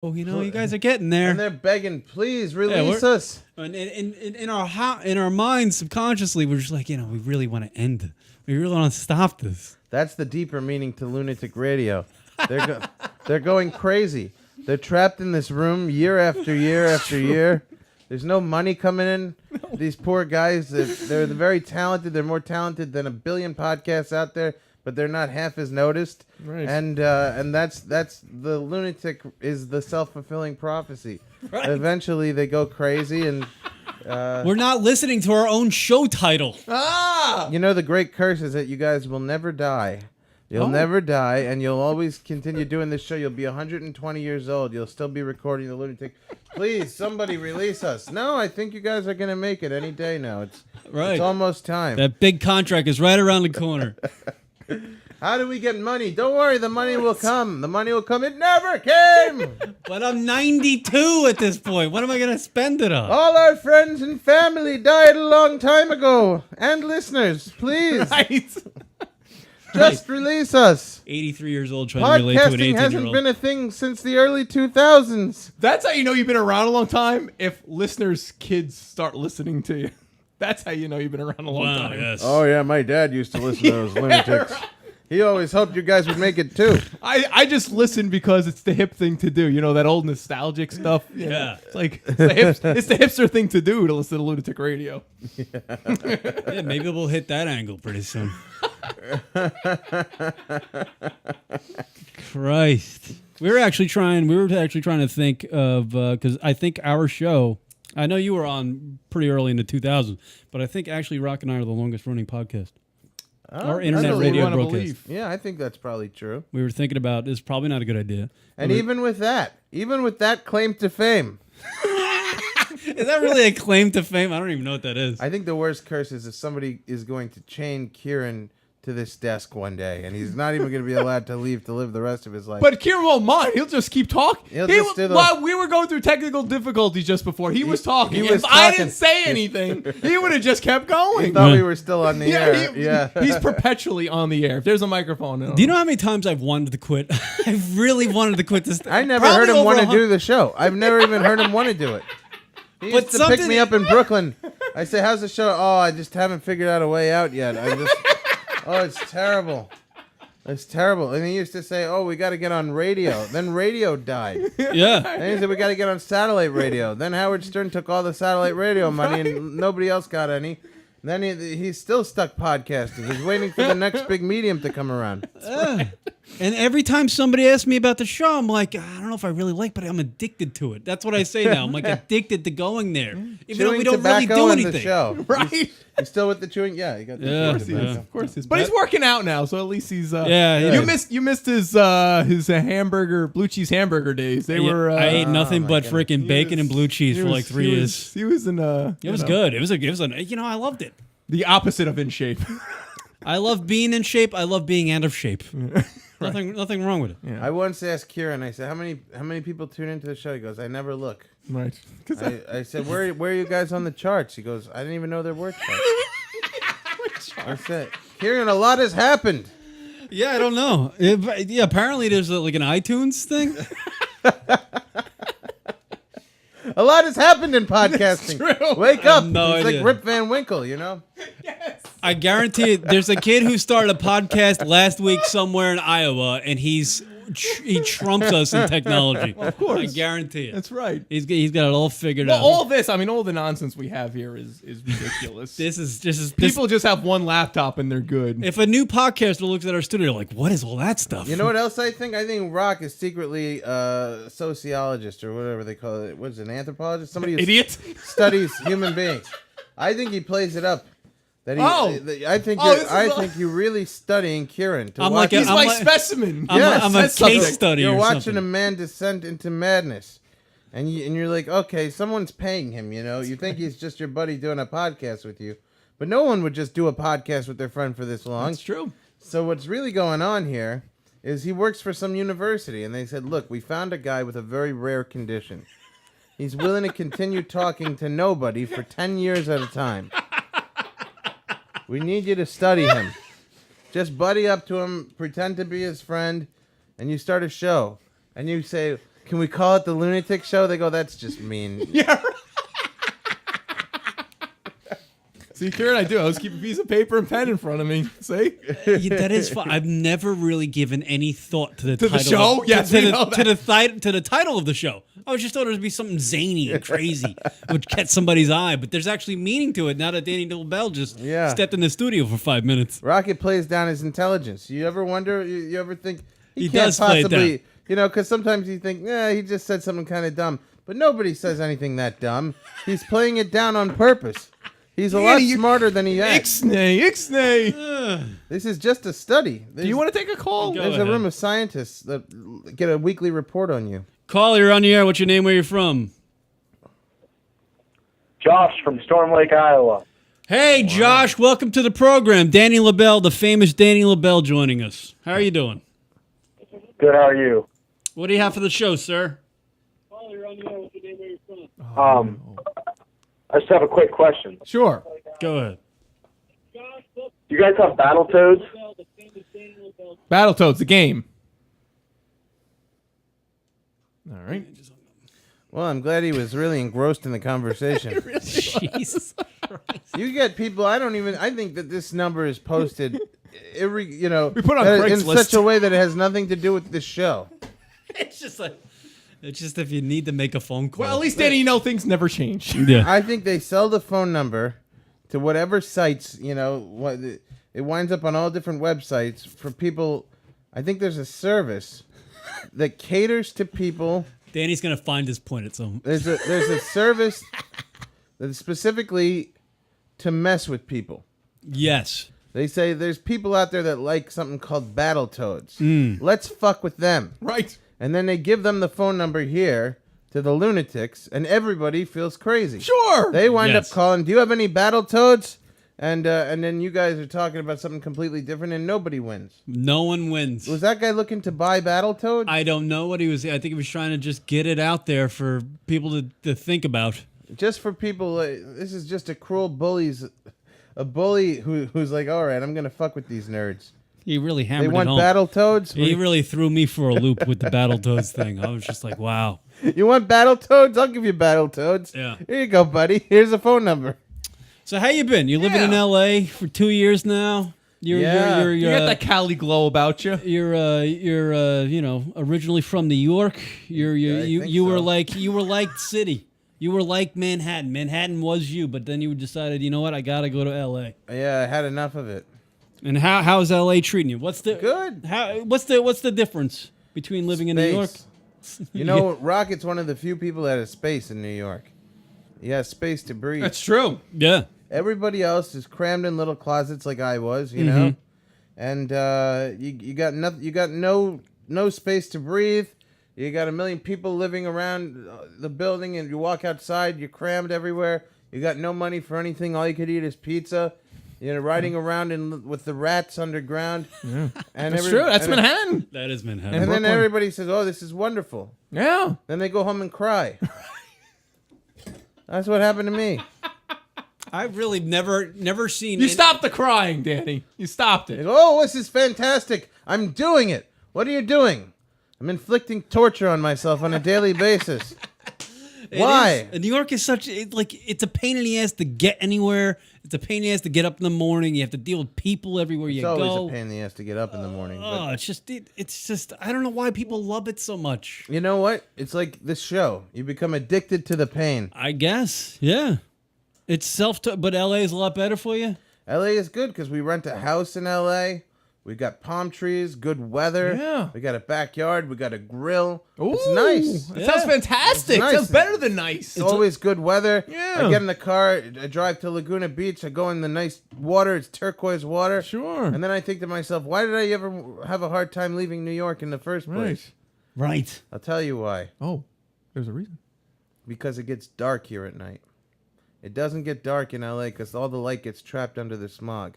Oh, you guys are getting there. And they're begging, please release us. And in our minds, subconsciously, we're just like, we really want to end it. We really want to stop this. That's the deeper meaning to Lunatic Radio. They're going crazy. They're trapped in this room year after year after year. There's no money coming in. These poor guys, they're very talented. They're more talented than a billion podcasts out there, but they're not half as noticed. Right. And that's the Lunatic is the self-fulfilling prophecy. Right. Eventually, they go crazy and. We're not listening to our own show title. The great curse is that you guys will never die. You'll never die, and you'll always continue doing this show. You'll be 120 years old. You'll still be recording the Lunatic. Please, somebody release us. No, I think you guys are going to make it any day now. It's almost time. That big contract is right around the corner. How do we get money? Don't worry, the money will come. The money will come. It never came. But I'm 92 at this point. What am I going to spend it on? All our friends and family died a long time ago. And listeners, please. Right. Just release us. 83 years old trying to relate to an 18-year-old. Podcasting hasn't been a thing since the early 2000s. That's how you know you've been around a long time. If listeners' kids start listening to you, that's how you know you've been around a long time. Yes. Oh, yeah, my dad used to listen to those lunatics. He always hoped you guys would make it, too. I just listen because it's the hip thing to do. That old nostalgic stuff. Yeah. It's like, it's the hipster thing to do to listen to Lunatic Radio. Yeah, maybe we'll hit that angle pretty soon. Christ. We were actually trying to think of, because I think our show, I know you were on pretty early in the 2000s, but I think actually Rock and I are the longest running podcast. Our internet radio broadcast. Yeah, I think that's probably true. We were thinking about it's probably not a good idea. And even with that claim to fame. Is that really a claim to fame? I don't even know what that is. I think the worst curse is if somebody is going to chain Kieran to this desk one day, and he's not even going to be allowed to leave to live the rest of his life. But Kieran won't mind. He'll just keep talking. While we were going through technical difficulties just before, he was talking. He was if I talking. didn't say anything, he would have just kept going. He thought we were still on the air. Yeah. He's perpetually on the air. If there's a microphone. Do you know how many times I've wanted to quit? I really wanted to quit this. I never heard him want to do the show. I've never even heard him want to do it. He used to pick me up in Brooklyn. I say, how's the show? Oh, I just haven't figured out a way out yet. It's terrible. It's terrible. And he used to say, we got to get on radio. Then radio died. Yeah. Then he said, we got to get on satellite radio. Then Howard Stern took all the satellite radio money and nobody else got any. Then he's still stuck podcasting. He's waiting for the next big medium to come around. And every time somebody asks me about the show, I'm like, I don't know if I really like, but I'm addicted to it. That's what I say now. I'm like addicted to going there, even though we don't really do anything. The show. Right? He's still with the chewing. Yeah, he got the Of course he is. But he's working out now, so at least he's. You missed his hamburger, blue cheese hamburger days. They were. I ate nothing but freaking bacon and blue cheese for like 3 years. He was in. It was good. It was I loved it. The opposite of in shape. I love being in shape. I love being out of shape. Nothing wrong with it. Yeah. I once asked Kieran, I said, how many people tune into the show? He goes, I never look. Right. I said, where are you guys on the charts? He goes, I didn't even know there were charts. I said, Kieran, a lot has happened. Yeah, I don't know. Apparently there's like an iTunes thing. A lot has happened in podcasting. Wake up. No it's idea. like Rip Van Winkle, Yes. I guarantee it. There's a kid who started a podcast last week somewhere in Iowa, and he trumps us in technology. Of course. I guarantee it. That's right. He's got it all figured Well, out. all the nonsense we have here is ridiculous. This is People just have one laptop and they're good. If a new podcaster looks at our studio, they're like, what is all that stuff? You know what else I think? I think Rock is secretly a sociologist or whatever they call it. What is it, an anthropologist? Somebody who Idiot. studies human beings. I think he plays it up. That I think you're really studying Kieran. He's my specimen. I'm a case study. You're or watching something. a man descend into madness, and you're like, okay, someone's paying him. You think he's just your buddy doing a podcast with you, but no one would just do a podcast with their friend for this long. That's true. So what's really going on here is he works for some university, and they said, look, we found a guy with a very rare condition. He's willing to continue talking to nobody for 10 years at a time. We need you to study him. Just buddy up to him, pretend to be his friend, and you start a show. And you say, can we call it the Lunatic Show? They go, that's just mean. Yeah. See, Karen, I always keep a piece of paper and pen in front of me. See? Yeah, that is fun. I've never really given any thought to the To title the show? of, Yes, to, we the, know to, that. to the title of the show. I was just thought it would be something zany and crazy, which catch somebody's eye. But there's actually meaning to it now that Danny Bell just stepped in the studio for 5 minutes. Rocket plays down his intelligence. You ever wonder? You ever think He can't does play it possibly? down. You know, because sometimes you think, he just said something kind of dumb, but nobody says anything that dumb. He's playing it down on purpose. He's a lot smarter than he acts. Ixnay. This is just a study. Do you want to take a call? There's a room of scientists that get a weekly report on you. Call, you're on the air. What's your name? Where you from? Josh from Storm Lake, Iowa. Hey, Josh. Welcome to the program. Danny LaBelle, the famous Danny LaBelle, joining us. How are you doing? Good, how are you? What do you have for the show, sir? Call, you're on the air. What's your name? Where you from? I just have a quick question. Sure. Go ahead. You guys have Battletoads? Battletoads, the game. All right. Well, I'm glad he was really engrossed in the conversation. Jesus Christ. You get people. I think that this number is posted. We put on in Craigslist. such a way that it has nothing to do with this show. It's just if you need to make a phone call. Well, at least, Danny, things never change. Yeah. I think they sell the phone number to whatever sites, it winds up on all different websites for people. I think there's a service that caters to people. Danny's going to find his point at some. There's a service that's specifically to mess with people. Yes. They say there's people out there that like something called Battletoads. Let's fuck with them. Right. And then they give them the phone number here to the lunatics, and everybody feels crazy. Sure. They wind up calling, do you have any Battletoads? And then you guys are talking about something completely different, and nobody wins. No one wins. Was that guy looking to buy Battletoads? I don't know what he was. I think he was trying to just get it out there for people to think about. Just for people, this is just a cruel a bully who's like, all right, I'm going to fuck with these nerds. He really They hammered want it home. Battletoads? He really threw me for a loop with the Battletoads thing. I was just like, wow. You want Battletoads? I'll give you Battletoads. Yeah. Here you go, buddy. Here's a phone number. So how you been? You living in L.A. for 2 years now? You got that Cali glow about you. You're originally from New York. You were like city. You were like Manhattan. Manhattan was you, but then you decided, you know what? I gotta go to L.A. Yeah, I had enough of it. And how's L.A. treating you? What's the good? What's the difference between living in New York? You know, Rocket's one of the few people that has space in New York. He has space to breathe. That's true. Yeah. Everybody else is crammed in little closets like I was, you know, and you got nothing. You got no space to breathe. You got a million people living around the building, and you walk outside, you're crammed everywhere. You got no money for anything. All you could eat is pizza. Riding around with the rats underground. Yeah. And that's true. That's Manhattan. That is Manhattan. And Brooklyn. then everybody says, "Oh, this is wonderful." Yeah. Then they go home and cry. That's what happened to me. I've really never seen. You stopped the crying, Danny. You stopped it. Oh, this is fantastic. I'm doing it. What are you doing? I'm inflicting torture on myself on a daily basis. Why? New York is it's a pain in the ass to get anywhere. It's a pain in the ass to get up in the morning. You have to deal with people everywhere you go. It's always a pain in the ass to get up in the morning. Oh, it's just I don't know why people love it so much. You know what? It's like this show. You become addicted to the pain. I guess. Yeah. It's but LA is a lot better for you? LA is good because we rent a house in LA. We got palm trees, good weather. Yeah. We got a backyard. We got a grill. Ooh, it's nice. That sounds fantastic. It's nice. Sounds better than nice. It's always good weather. Yeah. I get in the car. I drive to Laguna Beach. I go in the nice water. It's turquoise water. Sure. And then I think to myself, why did I ever have a hard time leaving New York in the first place? Right. I'll tell you why. Oh, there's a reason. Because it gets dark here at night. It doesn't get dark in LA because all the light gets trapped under the smog.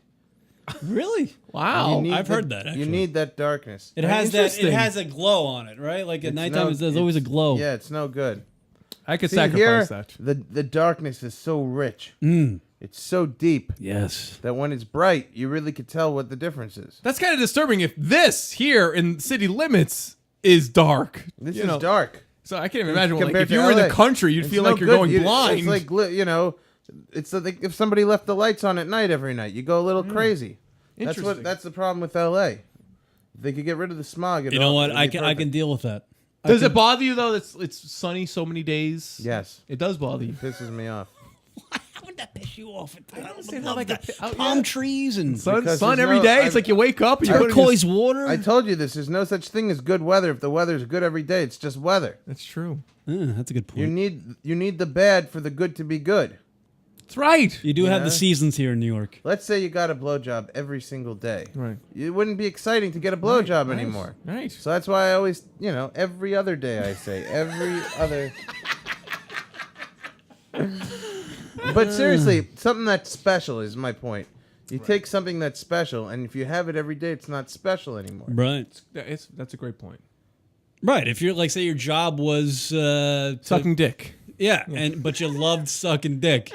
Really? Wow. I've heard that, actually. You need that darkness. It has a glow on it, right? Like at nighttime, there's always a glow. Yeah, it's no good. I could See, sacrifice here, that. The darkness is so rich. It's so deep Yes. that when it's bright, you really could tell what the difference is. That's kind of disturbing if this here in city limits is dark. This is dark. So I can't even imagine. Like, compared if to you were in the LA. country, you'd It's feel no like you're good. going blind. It's like it's like if somebody left the lights on at night every night, you go a little crazy. Interesting. That's the problem with LA. If they could get rid of the smog. You know what? I can deal with that. Does it bother you though that it's sunny so many days? Yes, It does bother you. it pisses me off. How would that piss you off? I understand love how, like, that. out Palm there. trees and Sun Because every there's day. no- It's like you wake up and you put it in turquoise water. I told you this. There's no such thing as good weather. If the weather's good every day, it's just weather. That's true. That's a good point. You need the bad for the good to be good. That's right. You do have Yeah. the seasons here in New York. Let's say you got a blowjob every single day. Right. It wouldn't be exciting to get a blowjob Right. anymore. Right. So that's why I always, every other day I say every other. But seriously, something that's special is my point. You take something that's special, and if you have it every day, it's not special anymore. Right. That's a great point. Right. If you're like, say your job was Sucking dick. Yeah, but you loved sucking dick.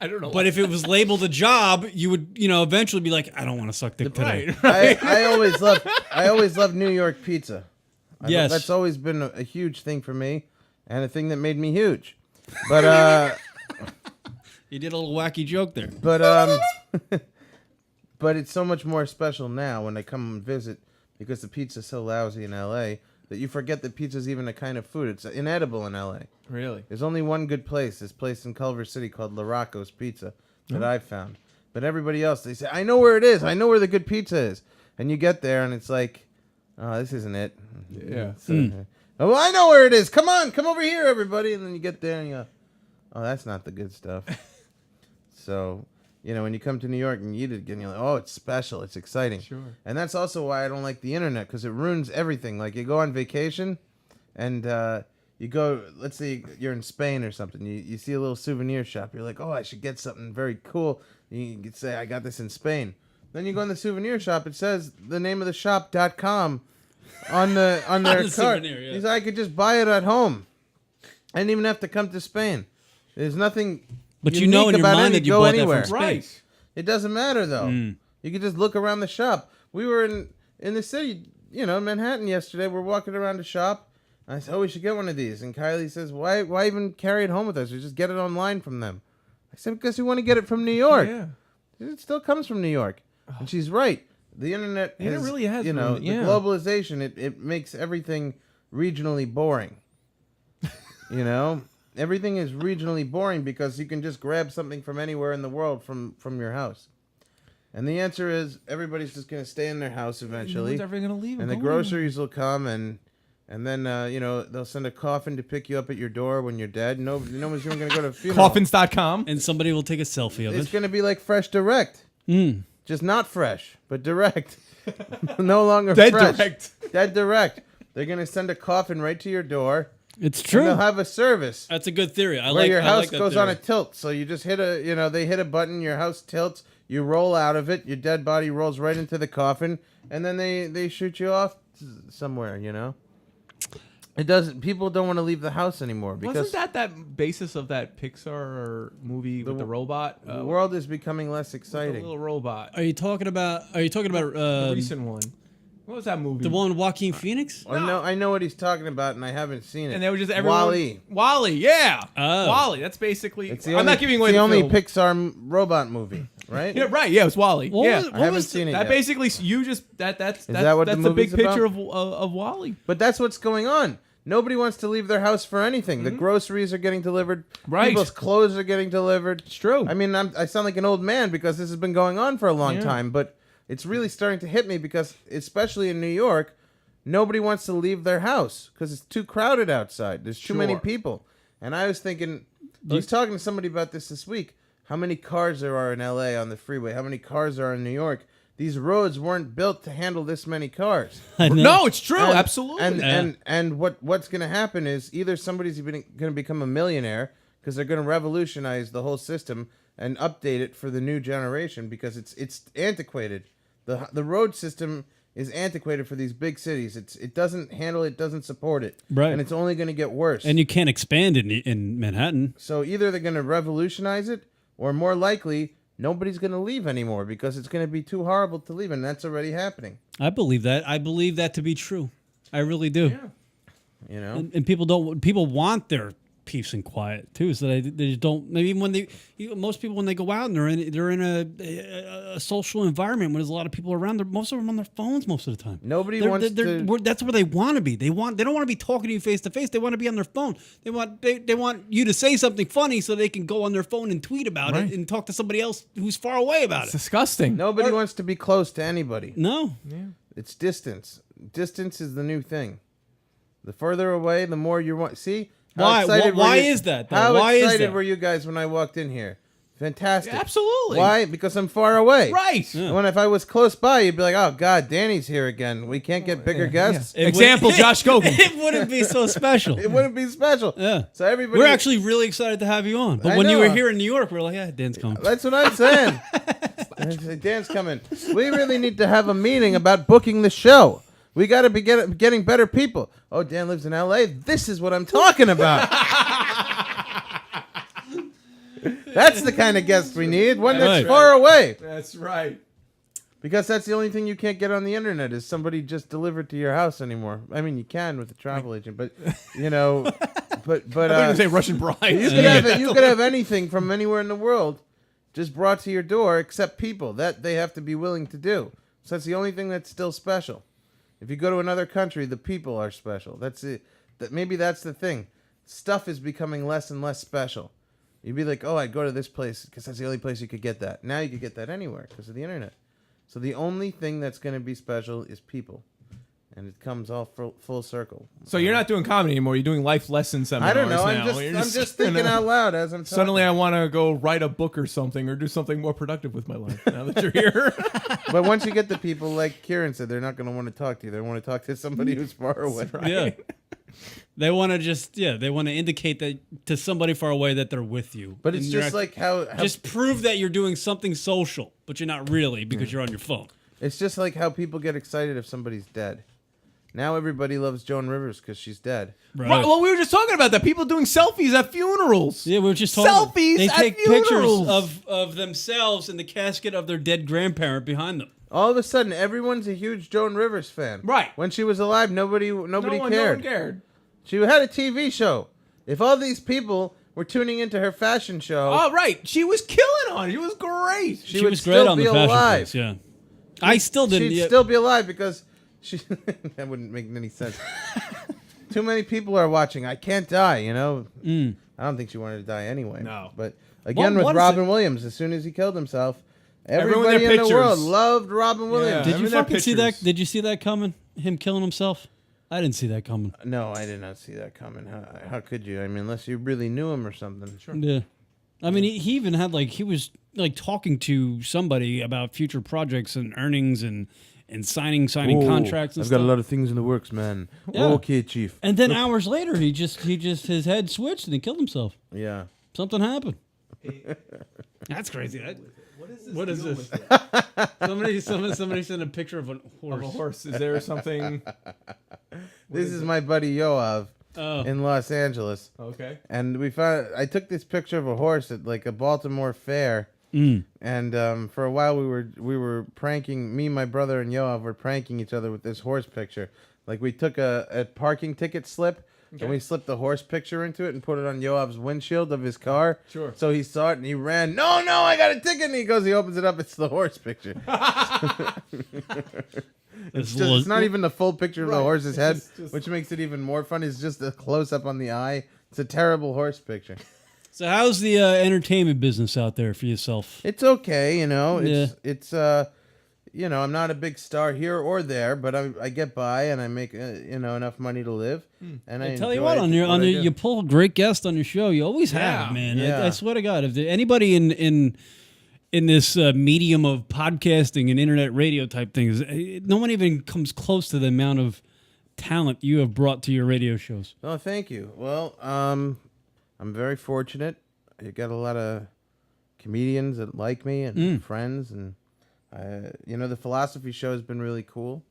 I don't know. But if it was labeled a job, you would, eventually be like, I don't want to suck dick today. I always loved New York pizza. Yes. That's always been a huge thing for me, and a thing that made me huge. But You did a little wacky joke there. but but it's so much more special now when I come and visit because the pizza's so lousy in LA that you forget that pizza's even a kind of food. It's inedible in LA. Really? There's only one good place, this place in Culver City called La Rocco's Pizza that I've found. But everybody else, they say, I know where it is. I know where the good pizza is. And you get there and it's like, oh, this isn't it. Yeah. Oh, well, I know where it is. Come on, come over here, everybody. And then you get there and you go, oh, that's not the good stuff. So, when you come to New York and you eat it again, you're like, oh, it's special. It's exciting. Sure. And that's also why I don't like the internet, because it ruins everything. Like, you go on vacation and you go, let's say you're in Spain or something. You see a little souvenir shop. You're like, oh, I should get something very cool. You could say, I got this in Spain. Then you go in the souvenir shop. It says the name of the shop.com on their cart. souvenir, yeah. He said, I could just buy it at home. I didn't even have to come to Spain. There's nothing But unique in your about mind any that you go bought anywhere. that from Right. Spain. It doesn't matter though. You could just look around the shop. We were in the city, Manhattan yesterday. We're walking around the shop. I said, oh, we should get one of these. And Kylie says, why even carry it home with us? We just get it online from them. I said, because we want to get it from New York. Yeah. It still comes from New York. And she's right. The internet It really has the ruined it, yeah. globalization, it makes everything regionally boring. Everything is regionally boring because you can just grab something from anywhere in the world from your house. And the answer is everybody's just going to stay in their house eventually. No one's ever gonna leave. And the groceries will come and then they'll send a coffin to pick you up at your door when you're dead. No one's even going to go to a funeral. Coffins.com. And somebody will take a selfie of It's it. going to be like Fresh Direct. Just not fresh, but direct. No longer Dead fresh. direct. Dead direct. They're going to send a coffin right to your door. It's And true. they'll have a service That's a good theory. where your I house like that goes on a theory. tilt. So you just hit they hit a button, your house tilts, you roll out of it, your dead body rolls right into the coffin, and then they shoot you off somewhere, It doesn't. People don't want to leave the house anymore because Wasn't that basis of that Pixar movie with the robot? the world is becoming less The exciting. little robot. Are you talking about The recent one. What was that movie? the one with Joaquin Phoenix? I know what he's talking about, and I haven't seen it. And they were just everyone. Wall-E. Wall-E, yeah. Oh. Wall-E. That's basically. It's the I'm only, not giving away it's the only film. Pixar robot movie, right? Yeah, right. Yeah, it was Wall-E. What yeah. was- I haven't was seen it That yet. basically you just that's that what that's the the big movie's picture about? of Wall-E. But that's what's going on. Nobody wants to leave their house for anything. The groceries are getting delivered. Right. People's clothes are getting delivered. It's true. I mean, I sound like an old man because this has been going on for a long Yeah. time, but it's really starting to hit me because, especially in New York, nobody wants to leave their house because it's too crowded outside. There's too many Sure. people. And I was thinking, I was talking to somebody about this week, how many cars there are in LA on the freeway, how many cars there are in New York. These roads weren't built to handle this many cars. I know. No, it's true. And- Absolutely. And what's going to happen is either somebody's going to become a millionaire because they're going to revolutionize the whole system and update it for the new generation because it's antiquated. The road system is antiquated for these big cities. It doesn't handle it, doesn't support it. Right. And it's only going to get worse. And you can't expand in Manhattan. So either they're going to revolutionize it or more likely nobody's going to leave anymore because it's going to be too horrible to leave, and that's already happening. I believe that. I believe that to be true. I really do. You know, and people want their peace and quiet too, so they just don't. Maybe when most people when they go out and they're in a social environment when there's a lot of people around, most of them are on their phones most of the time. Nobody wants to. That's where they want to be. They don't want to be talking to you face to face. They want to be on their phone. They want you to say something funny so they can go on their phone and tweet about it and talk to somebody else who's far away about It's it. disgusting. Nobody wants to be close to anybody. No. Yeah. It's distance. Distance is the new thing. The further away, the more you want. See. Why is that, though? How Why is excited that? were you guys when I walked in here? Fantastic. Yeah, absolutely. Why? Because I'm far away. Right. When if I was close by, you'd be like, "Oh God, Danny's here again. We can't get bigger guests." Example, Josh Gogan. It wouldn't be so special. It wouldn't be special. Yeah. So everybody. We're actually really excited to have you on. But I when you know. were here in New York, we were like, yeah, Dan's coming. That's what I'm saying. Dan's coming. We really need to have a meeting about booking the show. We got to be getting better people. Oh, Dan lives in L.A. This is what I'm talking about. That's the kind of guest we need. One that's Right. far away. That's right. Because that's the only thing you can't get on the internet is somebody just delivered to your house anymore. I mean, you can with a travel agent, but you know, but I was going to say Russian bride. you could have anything from anywhere in the world just brought to your door, except people. That they have to be willing to do. So that's the only thing that's still special. If you go to another country, the people are special. That's it. Maybe that's the thing. Stuff is becoming less and less special. You'd be like, oh, I'd go to this place because that's the only place you could get that. Now you could get that anywhere because of the internet. So the only thing that's going to be special is people. And it comes all full circle. So you're not doing comedy anymore. You're doing life lesson seminars. I don't know. Now. I'm just thinking out loud as I'm talking. Suddenly, I want to go write a book or something, or do something more productive with my life. Now that you're here, But once you get the people, like Kieran said, they're not going to want to talk to you. They want to talk to somebody who's far away. Yeah. They want to they want to indicate that to somebody far away that they're with you. But it's And you're just like how just prove that you're doing something social, but you're not really because you're on your phone. it's just like how people get excited if somebody's dead. Now everybody loves Joan Rivers because she's dead. Right. Well, we were just talking about that. People doing selfies at funerals. Yeah, we were just talking. Selfies They at take funerals. pictures of themselves in the casket of their dead grandparent behind them. All of a sudden, everyone's a huge Joan Rivers fan. Right. When she was alive, nobody cared. No one cared. She had a TV show. If all these people were tuning into her fashion show, Oh, right. She was killing on it. She was great. she She would was great still on be the fashion alive. place, yeah. I still didn't. She'd yeah. still be alive because she. That wouldn't make any sense. Too many people are watching. I can't die. You know. I don't think she wanted to die anyway. No. But again, What with is Robin Williams, as soon as he killed himself, Everyone everybody in in their the world pictures. loved Robin Williams. Yeah. Did you Remember their fucking see that? pictures? Did you see that coming? Him killing himself? I didn't see that coming. No, I did not see that coming. How could you? I mean, unless you really knew him or something. Sure. Yeah. I mean, he even had he was talking to somebody about future projects and earnings and signing contracts and I've stuff. got a lot of things in the works, man. Yeah. Okay, Chief. And then hours later, he just his head switched and he killed himself. Yeah. Something happened. That's crazy. What is this? Somebody sent a picture of a horse. Of a horse. Is there something? This is my buddy Yoav Oh. in Los Angeles. Okay. And I took this picture of a horse at like a Baltimore fair. And for a while we were pranking, me, my brother, and Yoav were pranking each other with this horse picture. Like we took a parking ticket slip and we slipped the horse picture into it and put it on Yoav's windshield of his car. Sure. So he saw it and he ran, no, I got a ticket. And he opens it up, it's the horse picture. It's not even the full picture of the horse's head, which makes it even more fun. It's just a close up on the eye. It's a terrible horse picture. So how's the entertainment business out there for yourself? It's okay, you know. Yeah. It's you know, I'm not a big star here or there, but I get by and I make enough money to live. And I tell you enjoy what, on your I do. you pull great guests on your show. You always have, man. Yeah. I swear to God, if there, anybody in this medium of podcasting and internet radio type things, no one even comes close to the amount of talent you have brought to your radio shows. Oh, thank you. Well, I'm very fortunate. I got a lot of comedians that like me and friends, and the philosophy show has been really cool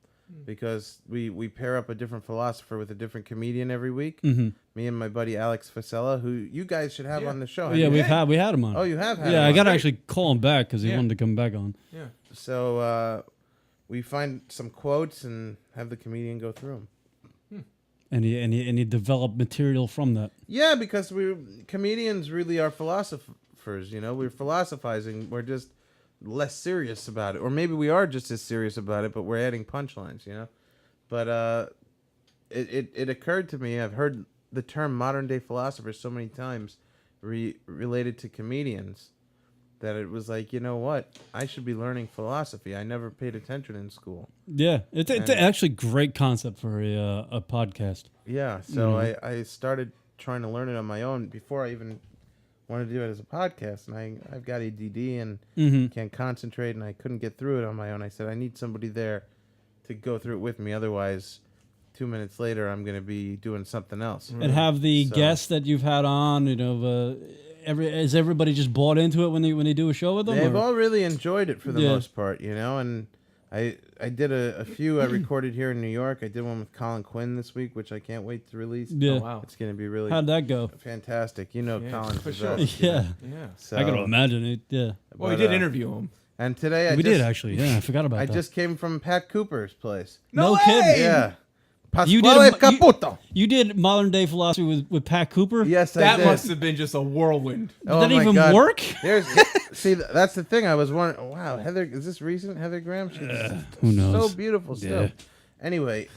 because we pair up a different philosopher with a different comedian every week. Mm-hmm. Me and my buddy Alex Fasella, who you guys should have on the show. Yeah, we had him on. Oh, you have had him Yeah, I on. got to actually call him back because he wanted to come back on. Yeah. So we find some quotes and have the comedian go through them. And you develop material from that. Yeah, because comedians really are philosophers. You know, we're philosophizing. We're just less serious about it, or maybe we are just as serious about it, but we're adding punchlines. You know, but it occurred to me. I've heard the term modern day philosophers so many times related to comedians that it was like, you know what? I should be learning philosophy. I never paid attention in school. Yeah, it's actually a great concept for a podcast. Yeah, so I started trying to learn it on my own before I even wanted to do it as a podcast. And I've got ADD and can't concentrate, and I couldn't get through it on my own. I said, I need somebody there to go through it with me. Otherwise, 2 minutes later, I'm going to be doing something else. And have the guests that you've had on, you know, is everybody just bought into it when they do a show with them? They've all really enjoyed it for the most part, you know. And I did a few I recorded here in New York. I did one with Colin Quinn this week, which I can't wait to release. Yeah. Oh, wow. It's going to be really How'd that go? fantastic. You know, Colin's for the sure. best, Yeah. Yeah. So, I can imagine it. Yeah. Well, we did interview him. And today We did actually. Yeah, I forgot about I that. just came from Pat Cooper's place. No way! kidding. Yeah. You Pasquale did Caputo. You did modern day philosophy with Pat Cooper. Yes, I That did. must have been just a whirlwind. Did that my even God. work? See, that's the thing. I was wondering. Wow, Heather, is this recent? Heather Graham? She's Who knows? so beautiful still. Yeah. Anyway,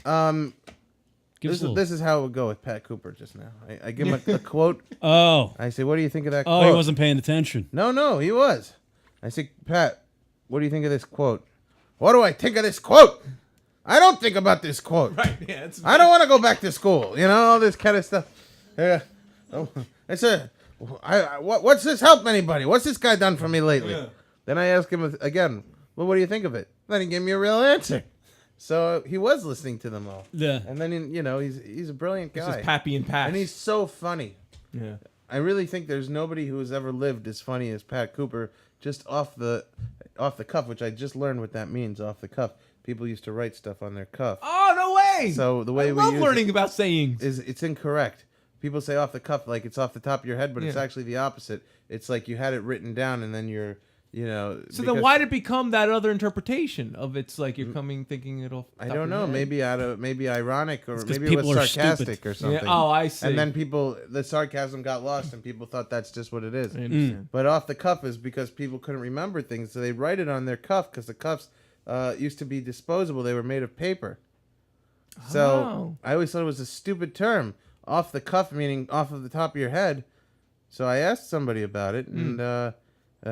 Give us a little- this is how it would go with Pat Cooper just now. I give him a quote. Oh. I say, what do you think of that Oh, quote? he wasn't paying attention. No, he was. I say, Pat, what do you think of this quote? What do I think of this quote? I don't think about this quote. Right, yeah. I don't want to go back to school. You know, all this kind of stuff. Yeah. What's this help anybody? What's this guy done for me lately? Yeah. Then I ask him again, well, what do you think of it? Then he gave me a real answer. So he was listening to them all. Yeah. And then, he's a brilliant This guy. is Pappy and Pat. And he's so funny. yeah. I really think there's nobody who has ever lived as funny as Pat Cooper, just off the cuff, which I just learned what that means, off the cuff. People used to write stuff on their cuff. Oh, no way! So the way I we love use learning it about sayings. is it's incorrect. People say off the cuff like it's off the top of your head, but it's Yeah. actually the opposite. It's like you had it written down and then you're, So then why did it become that other interpretation of it's like you're thinking it off the I top don't of your know. head? Maybe ironic, or 'cause maybe it people was are sarcastic stupid. or something. Yeah. Oh, I see. And then the sarcasm got lost, and people thought that's just what it is. I understand. But off the cuff is because people couldn't remember things, so they write it on their cuff because the cuffs used to be disposable. They were made of paper. So Oh. I always thought it was a stupid term. Off the cuff meaning off of the top of your head. So I asked somebody about it, and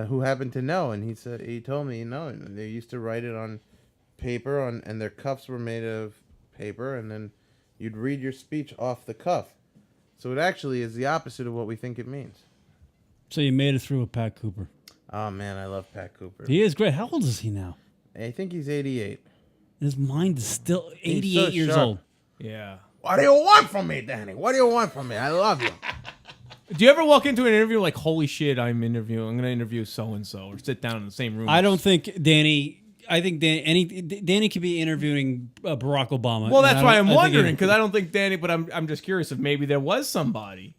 who happened to know, and he told me they used to write it on paper and their cuffs were made of paper, and then you'd read your speech off the cuff. So it actually is the opposite of what we think it means. So you made it through with Pat Cooper. Oh man, I love Pat Cooper. He is great. How old is he now? I think he's 88. His mind is still He's 88 so years sharp. old. Yeah. What do you want from me, Danny? What do you want from me? I love you. Do you ever walk into an interview like, holy shit, I'm going to interview so-and-so, or sit down in the same room? I don't think Danny. I think Danny could be interviewing Barack Obama. Well, and that's I why don't- I'm I think wondering, he- because I don't think Danny, but I'm just curious if maybe there was somebody.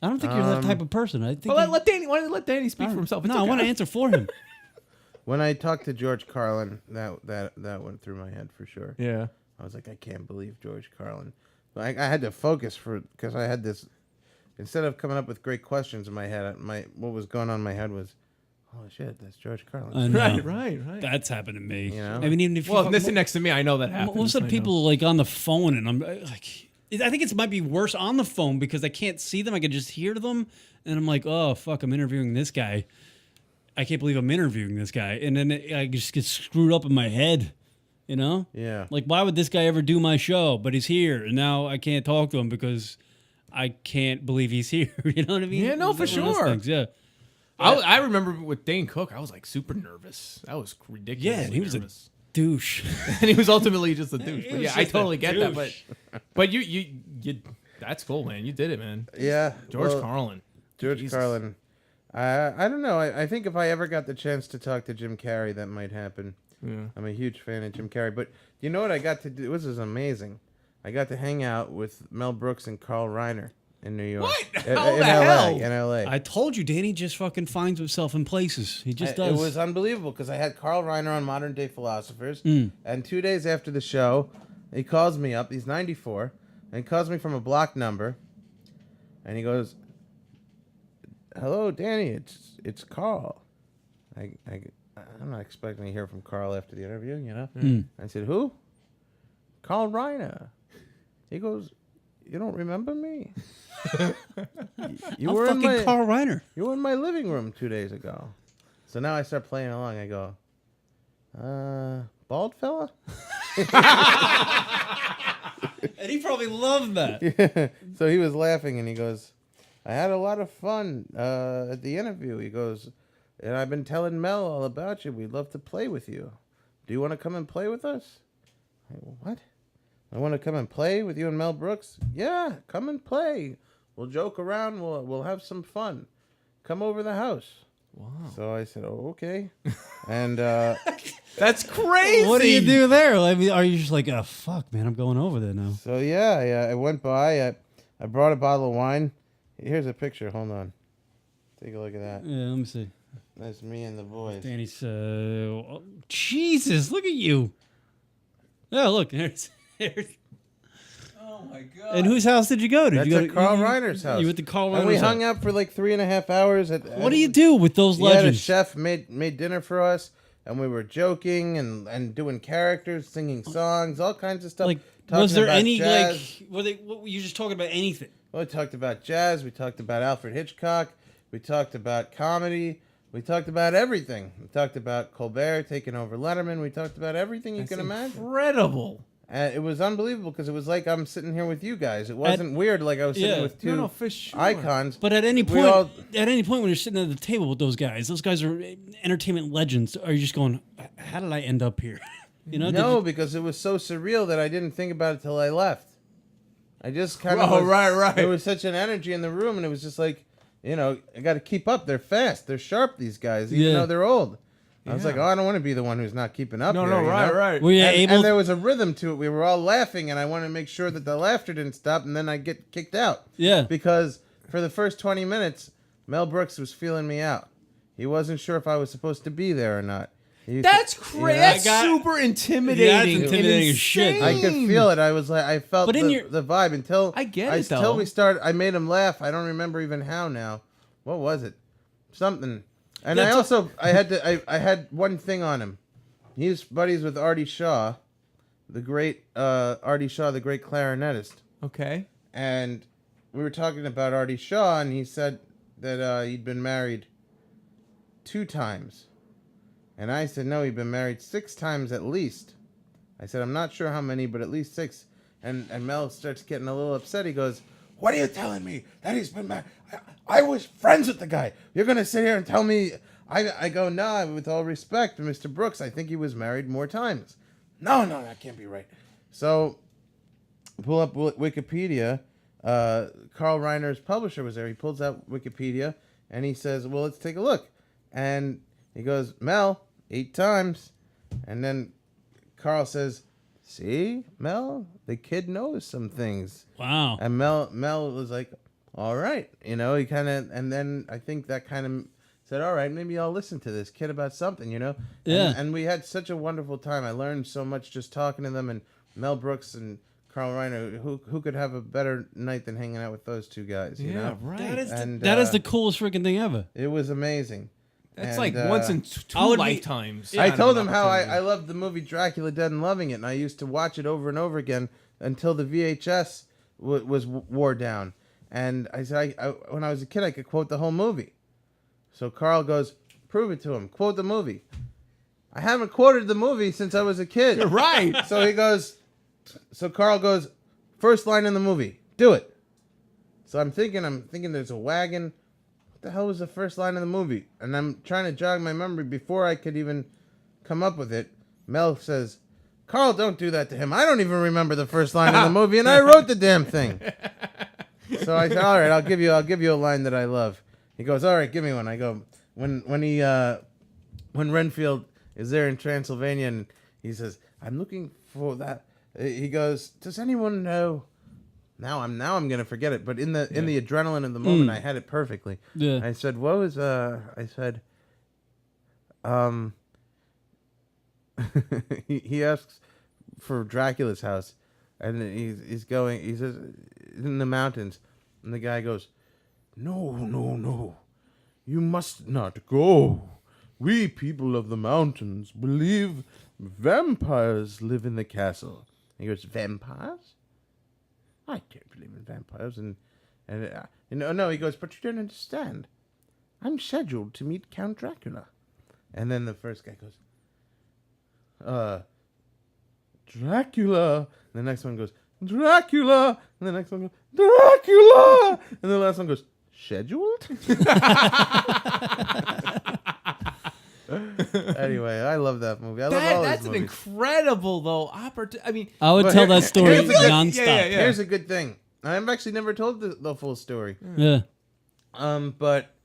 I don't think you're that type of person. I think. Well, let Danny, why don't you let Danny speak for himself? It's No, I okay. want to answer for him. When I talked to George Carlin, that went through my head for sure. Yeah. I was like, I can't believe George Carlin. But I had to focus because I had this. Instead of coming up with great questions in my head, what was going on in my head was, holy shit, that's George Carlin. I know. Right. That's happened to me. You know? I mean, even if Well, you, sitting next to me, I know that happens. most of the I know. people like on the phone, and I'm like, I think it might be worse on the phone because I can't see them. I can just hear them, and I'm like, oh fuck, I'm interviewing this guy. I can't believe I'm interviewing this guy, and then I just get screwed up in my head. You know? Yeah. Like, why would this guy ever do my show? But he's here, and now I can't talk to him because I can't believe he's here. You know what I mean? Yeah, no, It's for one of those sure. things, yeah. I remember with Dane Cook, I was like super nervous. That was ridiculous. Yeah, and he was a nervous. douche. and he was ultimately just a douche. He But was yeah, I just a totally get that. douche. But you, that's cool, man. You did it, man. Yeah. George well, Carlin. George Jesus. Carlin. I don't know. I think if I ever got the chance to talk to Jim Carrey, that might happen. Yeah. I'm a huge fan of Jim Carrey. But you know what I got to do? This is amazing. I got to hang out with Mel Brooks and Carl Reiner in New York. What? In, How in the LA. hell? In LA. I told you, Danny just fucking finds himself in places. He just It does. was unbelievable because I had Carl Reiner on Modern Day Philosophers, Mm. and 2 days after the show, He calls me up. He's 94. And he calls me from a block number. And he goes, "Hello, Danny. It's Carl." I'm not expecting to hear from Carl after the interview, you know. I said, "Who?" "Carl Reiner." He goes, "You don't remember me? You I'm were in fucking Carl Reiner. You were in my living room 2 days ago." So now I start playing along. I go, "Bald fella?" And he probably loved that. Yeah. So he was laughing, and he goes, "I had a lot of fun at the interview." He goes, "And I've been telling Mel all about you. We'd love to play with you. Do you want to come and play with us?" I go, "What? I want to come and play with you and Mel Brooks?" "Yeah, come and play. We'll joke around. We'll have some fun. Come over the house." Wow. So I said, "Oh, okay." And that's crazy. What do you do there? I mean, are you just like, "Oh fuck, man, I'm going over there now"? so yeah, I went by. I brought a bottle of wine. Here's a picture. Hold on. Take a look at that. Yeah, let me see. That's me and the boys. Danny's. Jesus, look at you. Oh, look, there's. Oh my god. And whose house did you go to? That's Did you go at to Carl Reiner's house. You went to Carl Reiner's And we house. hung out for like 3.5 hours. What do you do with those He had a legends? chef made dinner for us, and we were joking and doing characters, singing songs, all kinds of stuff. Like, talking was there about any jazz. like? Were you just talking about anything? Well, we talked about jazz. We talked about Alfred Hitchcock. We talked about comedy. We talked about everything. We talked about Colbert taking over Letterman. We talked about everything you can imagine. Incredible. And it was unbelievable because it was like I'm sitting here with you guys. It wasn't weird like I was sitting with two for sure. icons. But at any We point, all- when you're sitting at the table with those guys are entertainment legends. Are you just going, "How did I end up here?" You know? No, because it was so surreal that I didn't think about it till I left. I just kind of. Oh, right. There was such an energy in the room, and it was just like, I got to keep up. They're fast. They're sharp. These guys, even though they're old. I was like, I don't want to be the one who's not keeping up. No, here, right. Were you and, able? and there was a rhythm to it. We were all laughing, and I wanted to make sure that the laughter didn't stop, and then I get kicked out. Yeah. Because for the first 20 minutes, Mel Brooks was feeling me out. He wasn't sure if I was supposed to be there or not. That's crazy. That's super intimidating. Yeah, that's intimidating as shit. I could feel it. I felt But in the vibe until I get it, though. Until we started, I made him laugh. I don't remember even how now. What was it? Something. And I had one thing on him. He's buddies with Artie Shaw, the great Artie Shaw, the great clarinetist. Okay. And we were talking about Artie Shaw, and he said that he'd been married 2 times. And I said, no, he'd been married 6 times at least. I said, I'm not sure how many, but at least 6. And Mel starts getting a little upset. He goes, "What are you telling me? That he's been married? I was friends with the guy. You're going to sit here and tell me..." I go, "No, with all respect, Mr. Brooks, I think he was married more times." No, that can't be right. So, pull up Wikipedia. Carl Reiner's publisher was there. He pulls out Wikipedia, and he says, "Well, let's take a look." And he goes, "Mel, 8 times. And then Carl says, "See, Mel, the kid knows some things." Wow. And Mel was like, "All right." He kind of, and then I think that kind of said, "All right, maybe I'll listen to this kid about something, Yeah. And we had such a wonderful time. I learned so much just talking to them, and Mel Brooks and Carl Reiner. Who could have a better night than hanging out with those 2 guys, you know? Right. That is the coolest freaking thing ever. It was amazing. That's And, like once in 2 I would be- lifetimes. I kind told of him an how opportunity. I loved the movie Dracula Dead and loving it, and I used to watch it over and over again until the VHS was wore down. And I said, when I was a kid, I could quote the whole movie. So Carl goes, "Prove it to him. Quote the movie." I haven't quoted the movie since I was a kid. Right. So Carl goes, "First line in the movie. Do it." So I'm thinking there's a wagon. What the hell was the first line of the movie? And I'm trying to jog my memory before I could even come up with it. Mel says, "Carl, don't do that to him. I don't even remember the first line of the movie, and I wrote the damn thing." So I said, "All right, I'll give you a line that I love." He goes, "All right, give me one." I go, when Renfield is there in Transylvania, and he says, "I'm looking for that." He goes, "Does anyone know?" Now I'm gonna forget it, but in the adrenaline of the moment, I had it perfectly. Yeah. I said, "What was?" I said, he asks for Dracula's house. And he's going. He says, in the mountains, and the guy goes, no, you must not go. We people of the mountains believe vampires live in the castle. And he goes, vampires? I don't believe in vampires. No, he goes, but you don't understand. I'm scheduled to meet Count Dracula. And then the first guy goes, Dracula. And the next one goes, Dracula. And the next one goes, Dracula. And the last one goes, scheduled? Anyway, I love that movie. I love all That's these an movies. incredible, though, opportunity. I mean, I would tell that story here's a good- nonstop. yeah. Here's a good thing. I've actually never told the full story. Yeah. But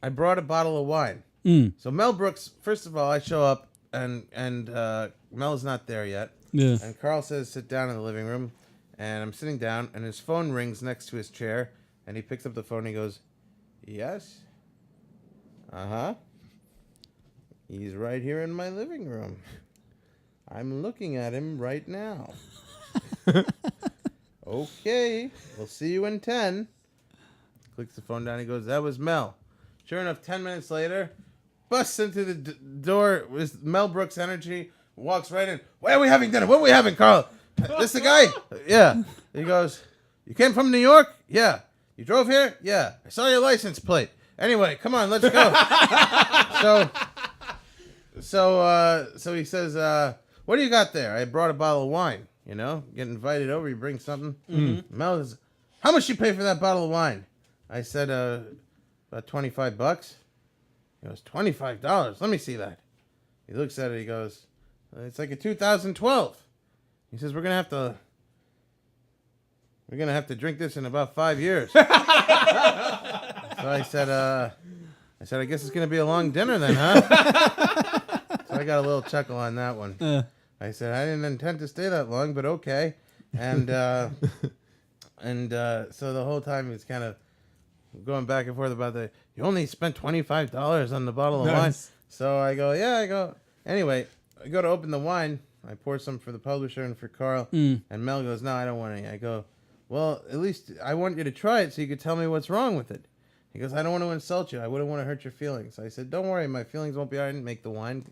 I brought a bottle of wine. So Mel Brooks, first of all, I show up and Mel's not there yet. Yeah. And Carl says, sit down in the living room. And I'm sitting down, and his phone rings next to his chair. And he picks up the phone, and he goes, yes? Uh-huh. He's right here in my living room. I'm looking at him right now. Okay, we'll see you in 10. Clicks the phone down, he goes, that was Mel. Sure enough, 10 minutes later, busts into the door with Mel Brooks energy, walks right in. Why are we having dinner? What are we having, Carl? This the guy? Yeah. He goes, you came from New York? Yeah. You drove here? Yeah. I saw your license plate. Anyway, come on, let's go. So he says, what do you got there? I brought a bottle of wine. You know, get invited over, you bring something. Mel says, how much you pay for that bottle of wine? I said, about $25. He goes, $25? Let me see that. He looks at it, he goes, it's like a 2012. He says, we're gonna have to drink this in about 5 years. So I said, I guess it's gonna be a long dinner then, huh? So I got a little chuckle on that one. I said, I didn't intend to stay that long, but okay. And so the whole time he was kind of going back and forth about you only spent $25 on the bottle of wine. So I go, anyway, I go to open the wine. I pour some for the publisher and for Carl. And Mel goes, no, I don't want any. I go, well, at least I want you to try it so you could tell me what's wrong with it. He goes, I don't want to insult you. I wouldn't want to hurt your feelings. I said, don't worry. My feelings won't be. I didn't make the wine.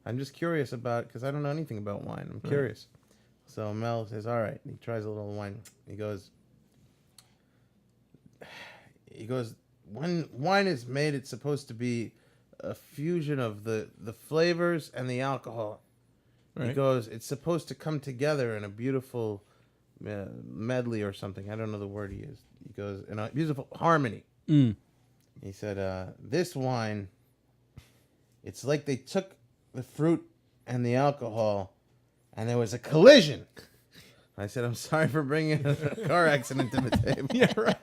I'm just curious about, because I don't know anything about wine. I'm curious. So Mel says, all right. He tries a little wine. He goes, when wine is made, it's supposed to be a fusion of the flavors and the alcohol. Right. He goes, it's supposed to come together in a beautiful medley or something. I don't know the word he used. He goes, in a beautiful harmony. He said, this wine, it's like they took the fruit and the alcohol and there was a collision. I said, I'm sorry for bringing a car accident to the table. Yeah, right.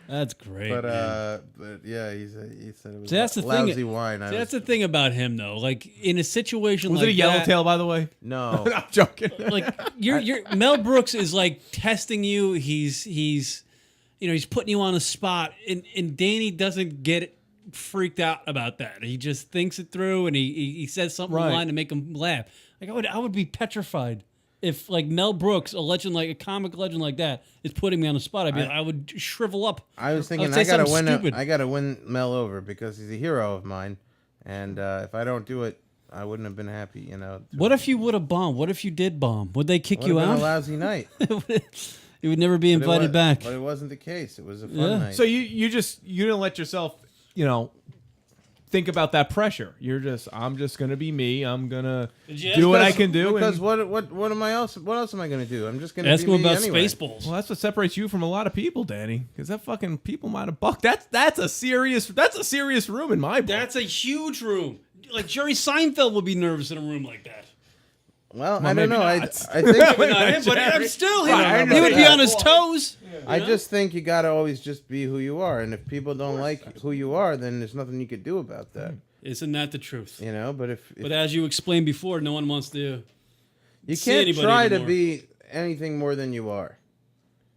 That's great. But yeah, he said it was that's the lousy thing. wine. That's the thing about him, though. Like in a situation Was like it a yellowtail, by the way? No. I'm joking. like you're Mel Brooks is like testing you. He's he's putting you on the spot, and Danny doesn't get freaked out about that. He just thinks it through, and he says something online to make him laugh. Like I would be petrified if like Mel Brooks, a legend like a comic legend like that, is putting me on the spot. I would shrivel up. I was thinking I gotta win. I gotta win Mel over because he's a hero of mine, and if I don't do it, I wouldn't have been happy. You know. What if you would have bombed? What if you did bomb? Would they kick you out? A lousy night. You would never be invited back. But it wasn't the case. It was a fun night. So you didn't let yourself, think about that pressure. I'm just gonna be me. I'm gonna do what I can do. Because what am I else? What else am I gonna do? I'm just gonna ask be him me about anyway. Spaceballs. Well, that's what separates you from a lot of people, Danny. Because that fucking people might have bucked. That's a serious room in my book. That's a huge room. Like Jerry Seinfeld would be nervous in a room like that. Well, I don't know. I think but I'm still here. He would be on his toes. I just think you gotta always just be who you are, and if people don't like who you are, then there's nothing you could do about that. Isn't that the truth? But but as you explained before, no one wants to. You can't try to be anything more than you are,